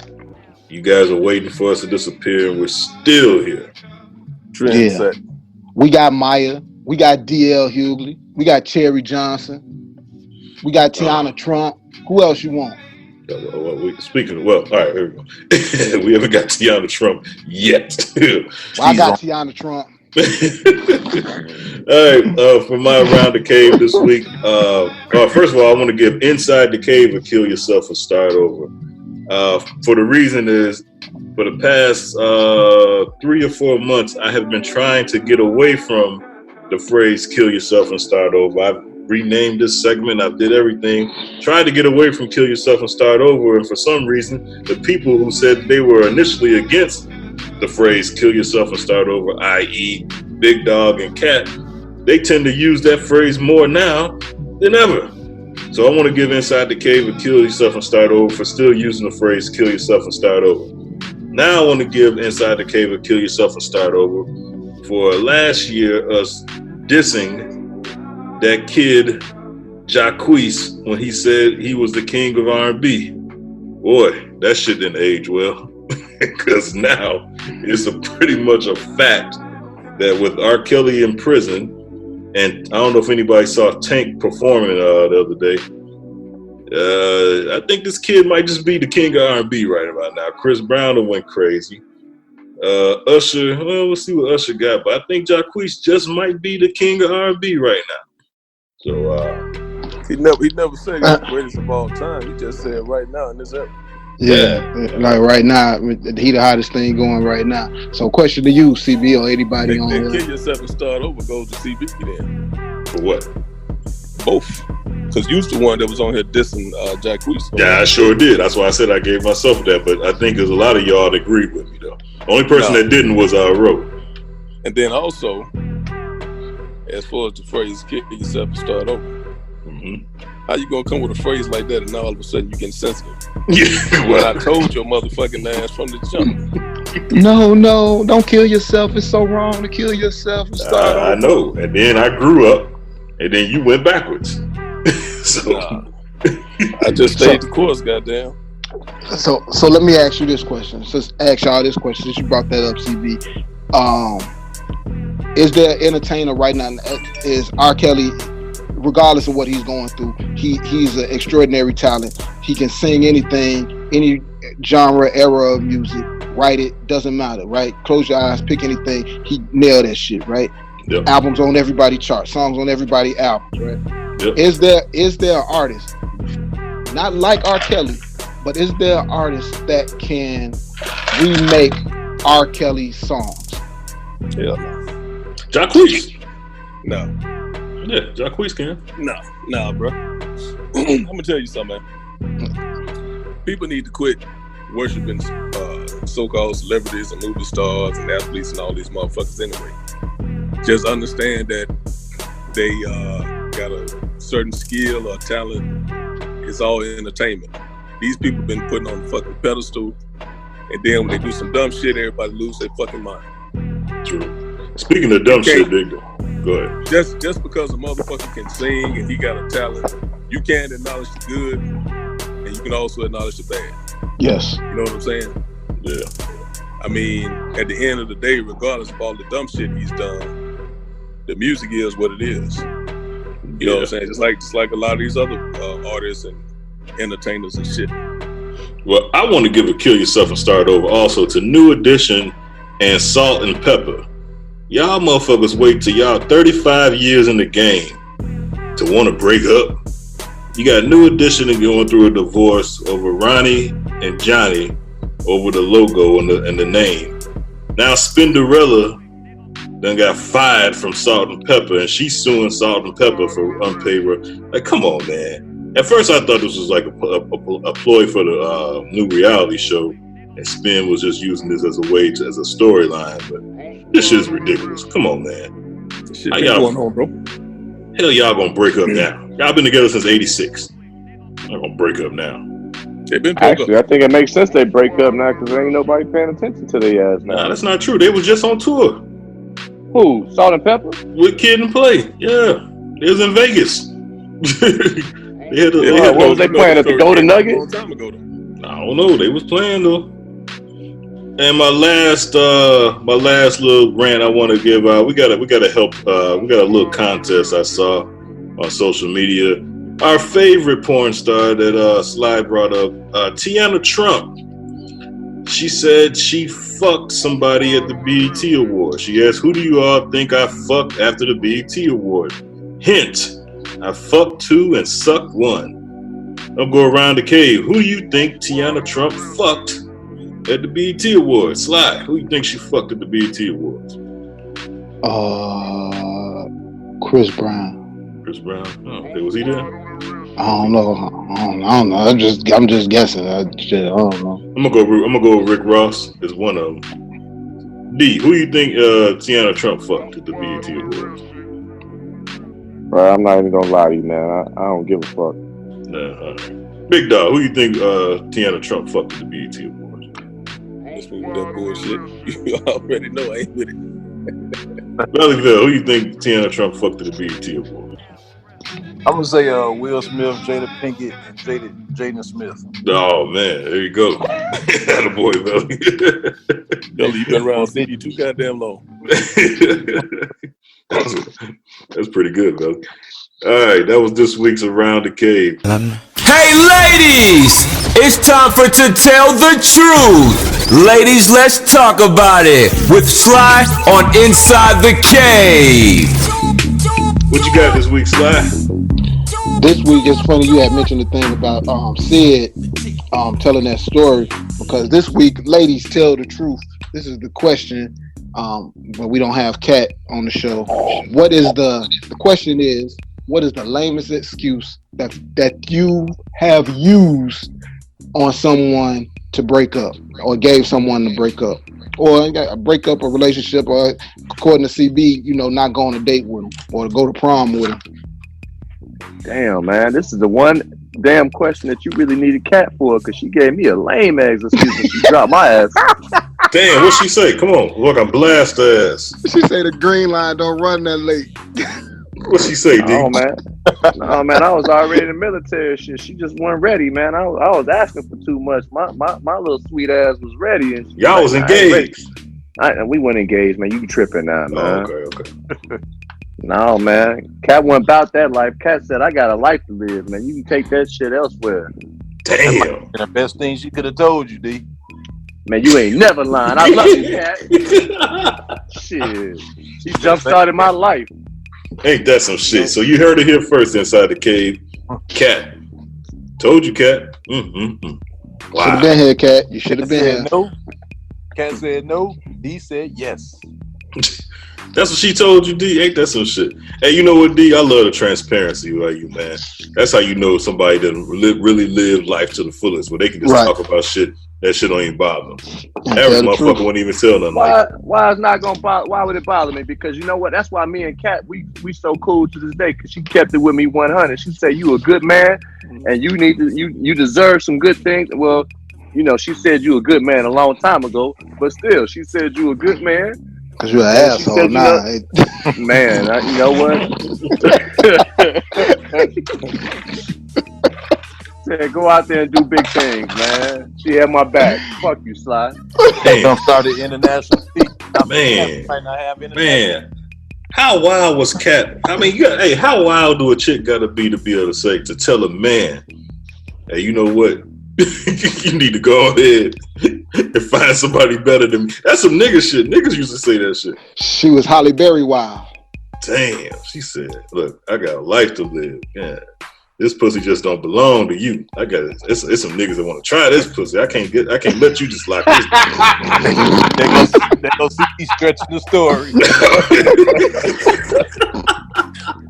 You guys are waiting for us to disappear, and we're still here. Yeah. We got Maya, we got DL Hughley, we got Cherry Johnson, we got Tiana Trump. Who else you want? All right, here we go. We haven't got Tiana Trump yet. I got Tiana Trump. All right, for my Around the Cave this week, first of all, I want to give Inside the Cave a Kill Yourself and Start Over. For the reason is, for the past 3 or 4 months, I have been trying to get away from the phrase kill yourself and start over. I've renamed this segment. I did everything. Tried to get away from kill yourself and start over. And for some reason, the people who said they were initially against the phrase kill yourself and start over, i.e. Big Dog and Cat, they tend to use that phrase more now than ever. So I want to give Inside the Cave a kill yourself and start over for still using the phrase kill yourself and start over. Now I want to give Inside the Cave a kill yourself and start over for last year us dissing that kid Jacquees when he said he was the king of R&B. Boy, that shit didn't age well. Because now it's pretty much a fact that with R. Kelly in prison, and I don't know if anybody saw Tank performing the other day. I think this kid might just be the king of R&B right about now. Chris Brown went crazy. Usher, well, we'll see what Usher got, but I think Jacquees just might be the king of R&B right now. So he never said he's the greatest of all time. He just said right now in this episode. Yeah, like right now, he the hottest thing going right now. So, question to you, CB, or anybody on here. Kill yourself and start over goes to CB then. For what? Both. Because you was the one that was on here dissing Jacquees. Yeah, I sure did. That's why I said I gave myself that. But I think there's a lot of y'all that agreed with me, though. Only person that didn't was Ro. And then also, as far as the phrase kill yourself and start over. Mm-hmm. How you gonna come with a phrase like that and now all of a sudden you getting sensitive? Yeah, well, I told your motherfucking ass from the jump. No, don't kill yourself. It's so wrong to kill yourself and start over. I know. And then I grew up, and then you went backwards. So I just stayed the course, goddamn. So let me ask you this question. Since ask y'all this question, since you brought that up, CB. Is there an entertainer right now? Is R. Kelly? Regardless of what he's going through, he's an extraordinary talent. He can sing anything, any genre, era of music, write it, doesn't matter, right? Close your eyes, pick anything, he nailed that shit, right? Yep. Albums on everybody's chart, songs on everybody's albums, right? Yep. Is there an artist, not like R. Kelly, but is there an artist that can remake R. Kelly's songs? Hell no. Jacquees. No. Yeah, Jacquees can. No, bro. I'm gonna tell you something, man. People need to quit worshiping so-called celebrities and movie stars and athletes and all these motherfuckers anyway. Just understand that they got a certain skill or talent. It's all entertainment. These people been putting on the fucking pedestal, and then when they do some dumb shit, everybody lose their fucking mind. True. Speaking of dumb shit, Digger. Go ahead. Just because a motherfucker can sing and he got a talent, you can't acknowledge the good, and you can also acknowledge the bad. Yes. You know what I'm saying? Yeah. I mean, at the end of the day, regardless of all the dumb shit he's done, the music is what it is. You know what I'm saying? Just like a lot of these other artists and entertainers and shit. Well, I want to give a kill yourself and start over also to New Edition and Salt and Pepper. Y'all motherfuckers wait till y'all 35 years in the game to want to break up. You got New Edition and going through a divorce over Ronnie and Johnny over the logo and the name. Now Spinderella done got fired from Salt and Pepper, and she's suing Salt and Pepper for unpaid work. Like, come on, man. At first I thought this was like a ploy for the new reality show, and Spin was just using this as a way as a storyline, but this shit is ridiculous. Come on, man. Shit been going on, bro. Hell, y'all gonna break up now. Y'all been together since '86. Y'all gonna break up now. They been broke Actually, up. I think it makes sense they break up now because there ain't nobody paying attention to their ass now. Nah, that's not true. They was just on tour. Who? Salt and Pepper? With Kid and Play. Yeah. They was in Vegas. What was they playing at the Golden Nugget? A long time ago, though. I don't know. They was playing though. And my last little rant I want to give out. We gotta help. We got a little contest I saw on social media. Our favorite porn star that Sly brought up, Tiana Trump. She said she fucked somebody at the BET Award. She asked, "Who do you all think I fucked after the BET Award?" Hint: I fucked 2 and sucked 1. I'll go around the cave. Who do you think Tiana Trump fucked at the BET Awards? Sly, who you think she fucked at the BET Awards? Chris Brown. Chris Brown. Oh, was he there? I don't know. I'm just guessing. I don't know. I'm gonna go with Rick Ross as one of them. D, who you think Tiana Trump fucked at the BET Awards? Bro, I'm not even gonna lie to you, man. I don't give a fuck. Nah, Big Dog, who you think Tiana Trump fucked at the BET Awards? That's me with that bullshit. You already know I ain't with it. Bellyville, who you think Tiana Trump fucked at the BET Awards? I'm gonna say Will Smith, Jada Pinkett, and Jaden Smith. Oh man, there you go. Attaboy, Belly. Belly, you been around Cindy too goddamn long. That's pretty good, Belly. All right, that was this week's Around the Cave. Hey ladies, it's time for To Tell the Truth. Ladies, let's talk about it with Sly on Inside the Cave. What you got this week, Sly? This week, it's funny you had mentioned the thing about Sid telling that story, because this week, ladies, tell the truth. This is the question, but we don't have Kat on the show. The question is, what is the lamest excuse that you have used on someone to break up, or gave someone to break up, or break up a relationship, or according to CB, not go on a date with them or to go to prom with them? Damn, man, this is the one damn question that you really needed Kat for, because she gave me a lame ass excuse and she dropped my ass. Damn, what'd she say? Come on, look, I'm blast ass. She say the green line don't run that late. What'd she say, D? Oh man, I was already in the military. Shit, she just wasn't ready, man. I was asking for too much. My little sweet ass was ready, and y'all was engaged. We weren't engaged, man. You be tripping now, man. Oh, okay. No, man. Kat went about that life. Kat said, I got a life to live, man. You can take that shit elsewhere. Damn. The best thing she could have told you, D. Man, you ain't never lying. I love you, Kat. Shit. She jump-started my life. Ain't that some shit? So you heard it here first, Inside the Cave. Kat. Told you, Kat. Wow. Should have been here, Kat. You should have been here. No. Kat said no. D said yes. That's what she told you, D. Ain't that some shit? Hey, you know what, D? I love the transparency about you, man. That's how you know somebody doesn't really live life to the fullest, where they can just talk about shit. That shit don't even bother them. Average motherfucker wouldn't even tell nothing like that. Why it's not gonna bother? Why would it bother me? Because you know what? That's why me and Kat we so cool to this day. Because she kept it with me 100. She said, "You a good man, and you need to you deserve some good things." Well, she said you a good man a long time ago, but still, she said you a good man. Cause you're an asshole now. Man, you know what? Said, go out there and do big things, man. She had my back. Fuck you, Sly. Don't start the international speak. Man. How wild was Kat? I mean, how wild do a chick gotta be to be able to say, to tell a man, hey, you know what? You need to go ahead and find somebody better than me. That's some nigga shit. Niggas used to say that shit. She was Holly Berry wild. Damn, she said, look, I got a life to live. Yeah. This pussy just don't belong to you. It's some niggas that want to try this pussy. I can't let you just lock this. They go see stretching the story.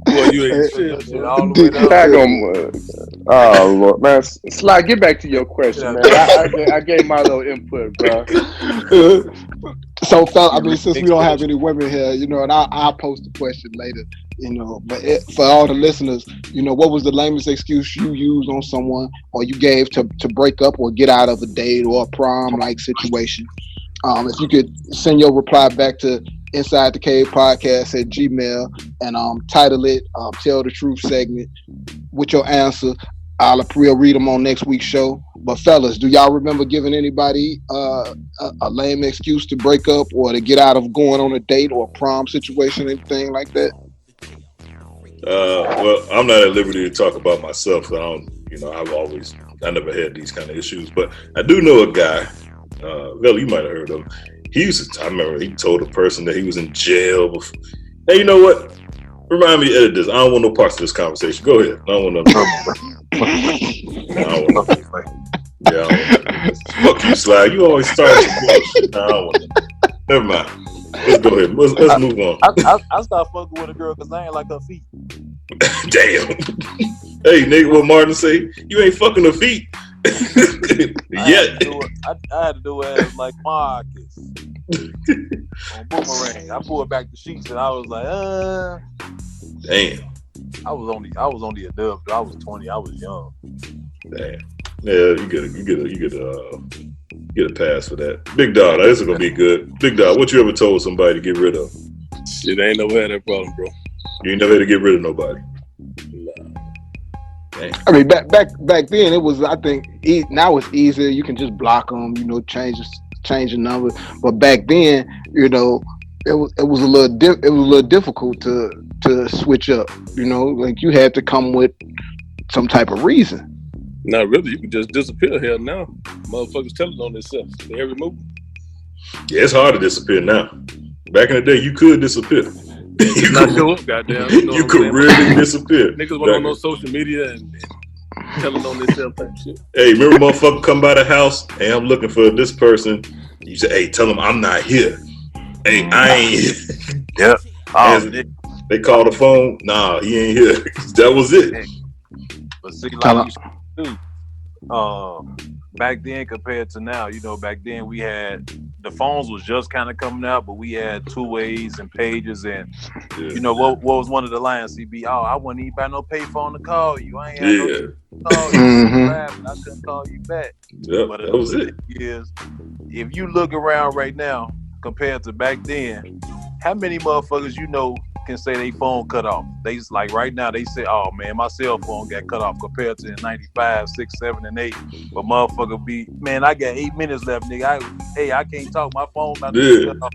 Boy, you ain't shit all the way down. Oh Lord, man, Sly, get back to your question, man. I gave my little input, bro. So, since we don't have any women here, and I'll post the question later, but for all the listeners, what was the lamest excuse you used on someone, or you gave to break up or get out of a date or a prom-like situation? If you could send your reply back to Inside the Cave Podcast at Gmail and title it Tell the Truth segment with your answer. We'll read them on next week's show. But fellas, do y'all remember giving anybody a lame excuse to break up or to get out of going on a date or a prom situation, anything like that? Well, I'm not at liberty to talk about myself. So I never had these kind of issues. But I do know a guy, Vel, you might have heard of him. I remember he told a person that he was in jail before. Hey, you know what? Remind me to edit this. I don't want no parts of this conversation. Go ahead. I don't want no. Fuck you, Sly. You always start some bullshit. I don't want that. Never mind. Let's go ahead. Let's move on. I stopped fucking with a girl because I ain't like her feet. Damn. Hey, nigga, what Martin say? You ain't fucking her feet. I had to do it as like Marcus on Boomerang. I pulled back the sheets and I was like, Damn. I was only a dub. I was 20. I was young. Damn. Yeah, you get a pass for that. Big Dog, this is gonna be good. Big Dog, what you ever told somebody to get rid of? Shit, I ain't never had that problem, bro. You ain't never had to get rid of nobody. I mean, back then it was. I think now it's easier. You can just block them. Change the number. But back then, it was a little difficult to switch up. Like you had to come with some type of reason. Not really. You can just disappear here now. Motherfuckers telling on themselves. They every move. Yeah, it's hard to disappear now. Back in the day, you could disappear. You not show up, goddamn. You could really disappear. Niggas went on social media and telling on themselves type shit. Hey, remember motherfucker come by the house? Hey, I'm looking for this person. You say, hey, tell them I'm not here. Hey, I ain't here. Yep. They call the phone. Nah, he ain't here. That was it. But see, like you said, back then compared to now, back then we had the phones was just kind of coming out, but we had 2-ways and pages, and what was one of the lines? CB, I wouldn't even buy no payphone to call you. I ain't had no to call you. I couldn't call you back. Yep, but that was it. If you look around right now compared to back then, how many motherfuckers can say they phone cut off? They just like right now they say, oh man, my cell phone got cut off compared to in 95, 6, 7, and 8. But motherfucker be, man, I got 8 minutes left, nigga. I can't talk. My phone not cut off.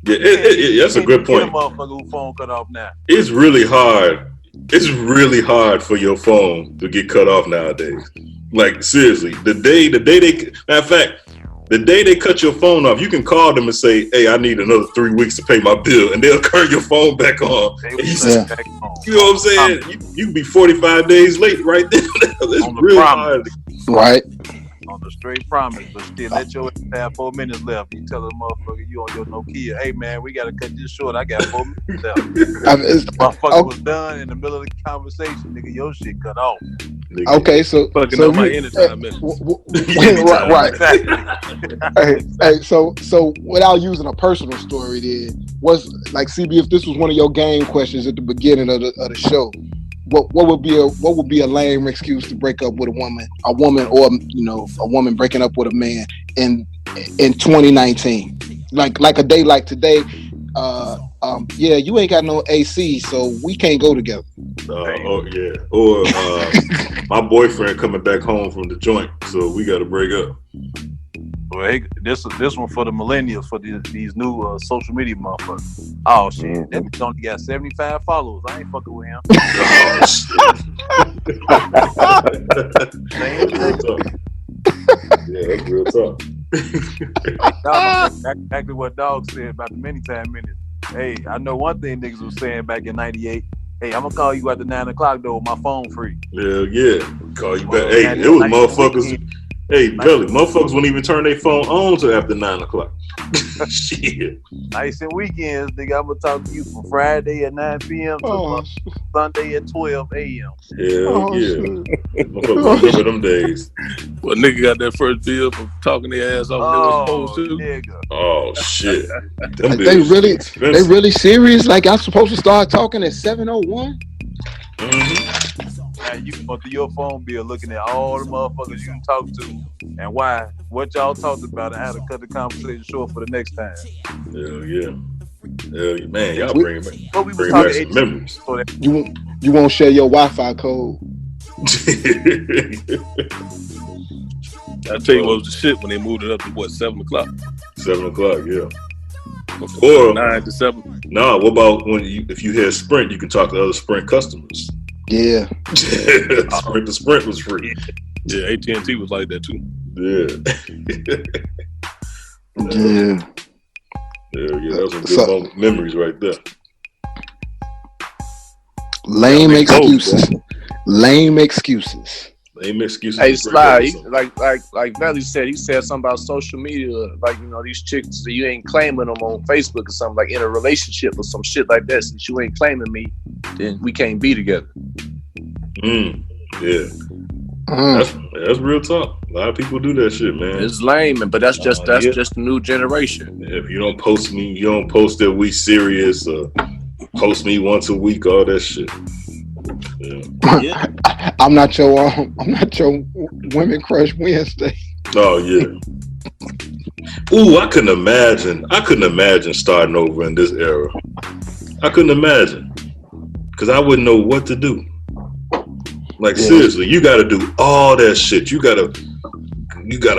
Yeah, that's a good point. A motherfucker who phone cut off now. It's really hard. It's really hard for your phone to get cut off nowadays. Like seriously, the day they, matter of fact, the day they cut your phone off, you can call them and say, hey, I need another 3 weeks to pay my bill. And they'll turn your phone back on. You know what I'm saying? You can be 45 days late right there. It's really hard. Right. On the straight promise, but still let your ass have 4 minutes left. You tell the motherfucker you on your Nokia, hey man, we gotta cut this short. I got 4 minutes left. Motherfucker was done in the middle of the conversation, nigga. Your shit cut off. Okay, so fucking up my anytime minutes. Right. Hey, so without using a personal story, then was like CB, if this was one of your game questions at the beginning of the show, what would be a lame excuse to break up with a woman, or a woman breaking up with a man in 2019, like a day like today? Yeah, you ain't got no AC, so we can't go together. Or my boyfriend coming back home from the joint, so we got to break up. Well, hey, this one for the millennials, for these new social media motherfuckers. Oh shit, that bitch only got 75 followers. I ain't fucking with him. Yeah, that's real talk. Back to what Dog said about the many minutes. Hey, I know one thing niggas was saying back in '98. Hey, I'm gonna call you after 9 o'clock though. My phone free. Yeah. Call you back. Hey, it was motherfuckers. Hey, Belly, motherfuckers wouldn't even turn their phone on till after 9 o'clock. Shit. Nights and weekends, nigga, I'm gonna talk to you from Friday at 9 p.m. to Sunday at 12 a.m. Motherfuckers remember them days. Well, nigga got that first bill from talking their ass off when they was supposed to. Nigga. Oh shit. They really serious? Like I'm supposed to start talking at 7:01? Now you can go through your phone bill looking at all the motherfuckers you can talk to and what y'all talked about and how to cut the conversation short for the next time. Hell yeah, man, y'all bring back some memories. You won't share your Wi-Fi code. I tell you what was the shit when they moved it up to 7 o'clock. 7 o'clock, yeah. Or 9 to 7. No, what about if you had Sprint, you can talk to other Sprint customers. Yeah. Sprint was free. Yeah, AT&T was like that too. Yeah, those are good memories right there. Lame excuses. Hey, Sly, like Belly said, he said something about social media, like, these chicks, you ain't claiming them on Facebook or something, like in a relationship or some shit like that. Since you ain't claiming me, then we can't be together. Yeah. That's real talk. A lot of people do that shit, man. It's lame, but that's just the new generation. If you don't post me, you don't post that we serious, post me once a week, all that shit. Yeah. I'm not your women crush Wednesday. Oh yeah. Ooh, I couldn't imagine starting over in this era. I couldn't imagine, because I wouldn't know what to do. Like seriously, you got to do all that shit. You got to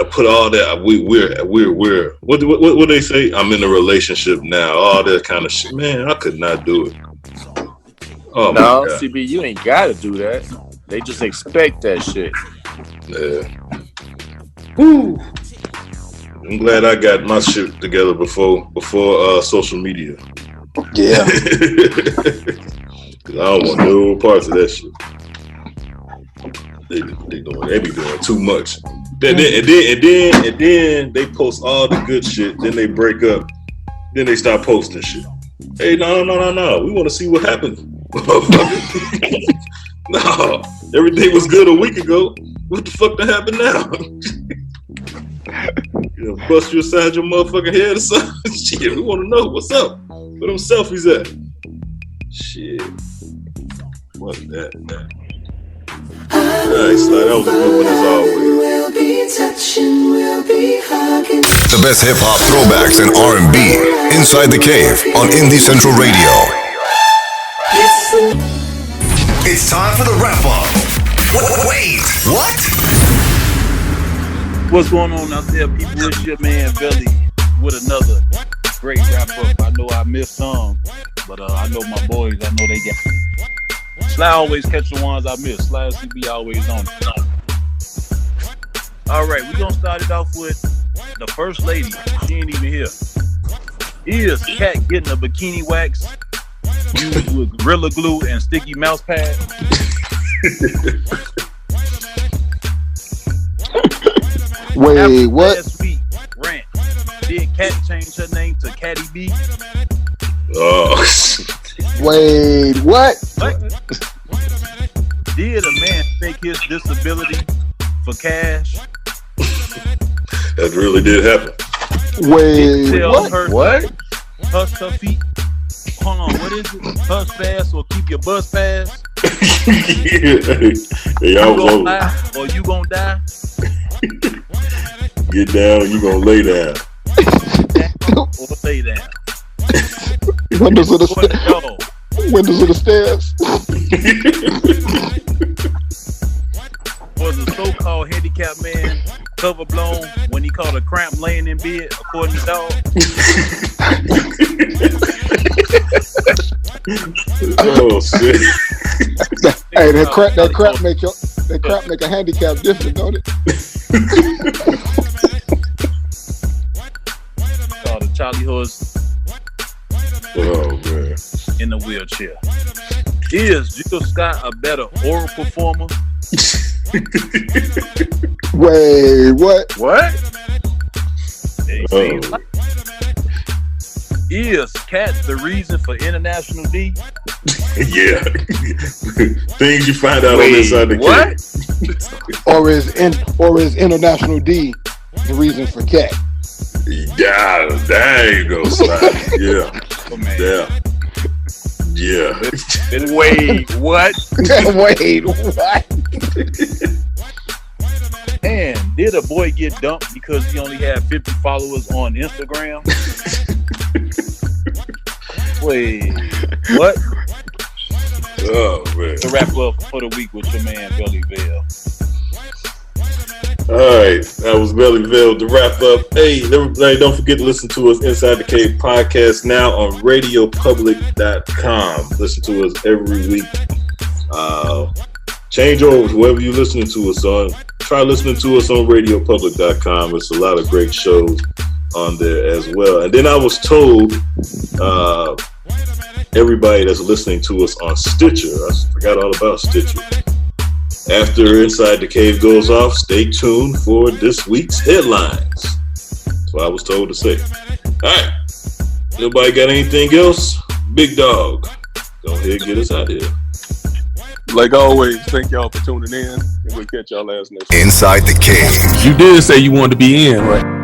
put all that. We're what they say? I'm in a relationship now. All that kind of shit. Man, I could not do it. Oh no, CB, you ain't got to do that. They just expect that shit. Yeah. Woo. I'm glad I got my shit together before social media. Yeah. Cause I don't want no parts of that shit. They be doing too much. And then they post all the good shit. Then they break up. Then they start posting shit. Hey, no. We want to see what happens. No, everything was good a week ago. What the fuck that happened now? You know, bust you aside your motherfucking head or something. Shit, we want to know what's up. Where them selfies at? Shit. What's that? Nice, that was a good one as always. We'll be touching, we'll be hugging. The best hip hop throwbacks and R&B inside the cave on Indie Central Radio. It's time for the wrap up. Wait, what? What's going on out there, people? It's your man Belly with another great wrap up. I know I missed some, but I know my boys. I know they got. Sly always catch the ones I miss. Sly CB always on it. All right, we're gonna start it off with the first lady. She ain't even here. Is Cat getting a bikini wax used with Gorilla Glue and sticky mouse pad? Wait, after what? Last week, rant. Did Cat change her name to Catty B? Oh. Wait, what? Did a man fake his disability for cash? That really did happen. Wait, what? Hush her feet. Hold on, what is it? Hush fast or keep your bus pass? You gonna lie or you gonna die? Get down, you gonna lay down. Or lay down. Windows of the stairs. Was a so-called handicapped man cover blown when he caught a cramp laying in bed, according to dog? Oh shit! Hey, that crap make a handicap different, don't it? The Charlie horse. Oh man! In the wheelchair. Is Jill Scott a better oral performer? Wait, what? What? Is Cat the reason for International D? Yeah. Things you find out on Inside the Cave. Or is International D the reason for Cat? Yeah, there you go, Slide. Yeah. Oh, man. Yeah. Wait, what? Wait, what? And did a boy get dumped because he only had 50 followers on Instagram? Wait, what? Oh man! To wrap up for the week with your man Belly Vale. All right, that was Belly Vale to wrap up. Hey, everybody, don't forget to listen to us Inside the Cave podcast now on radiopublic.com. Listen to us every week. Change over to whoever you're listening to us on. Try listening to us on radiopublic.com. It's a lot of great shows on there as well. And then I was told everybody that's listening to us on Stitcher, I forgot all about Stitcher. After Inside the Cave goes off, stay tuned for this week's headlines. That's what I was told to say. All right. Nobody got anything else? Big Dog, go ahead and get us out of here. Like always, thank y'all for tuning in, and we'll catch y'all next. Inside the Cave. You did say you wanted to be in, right?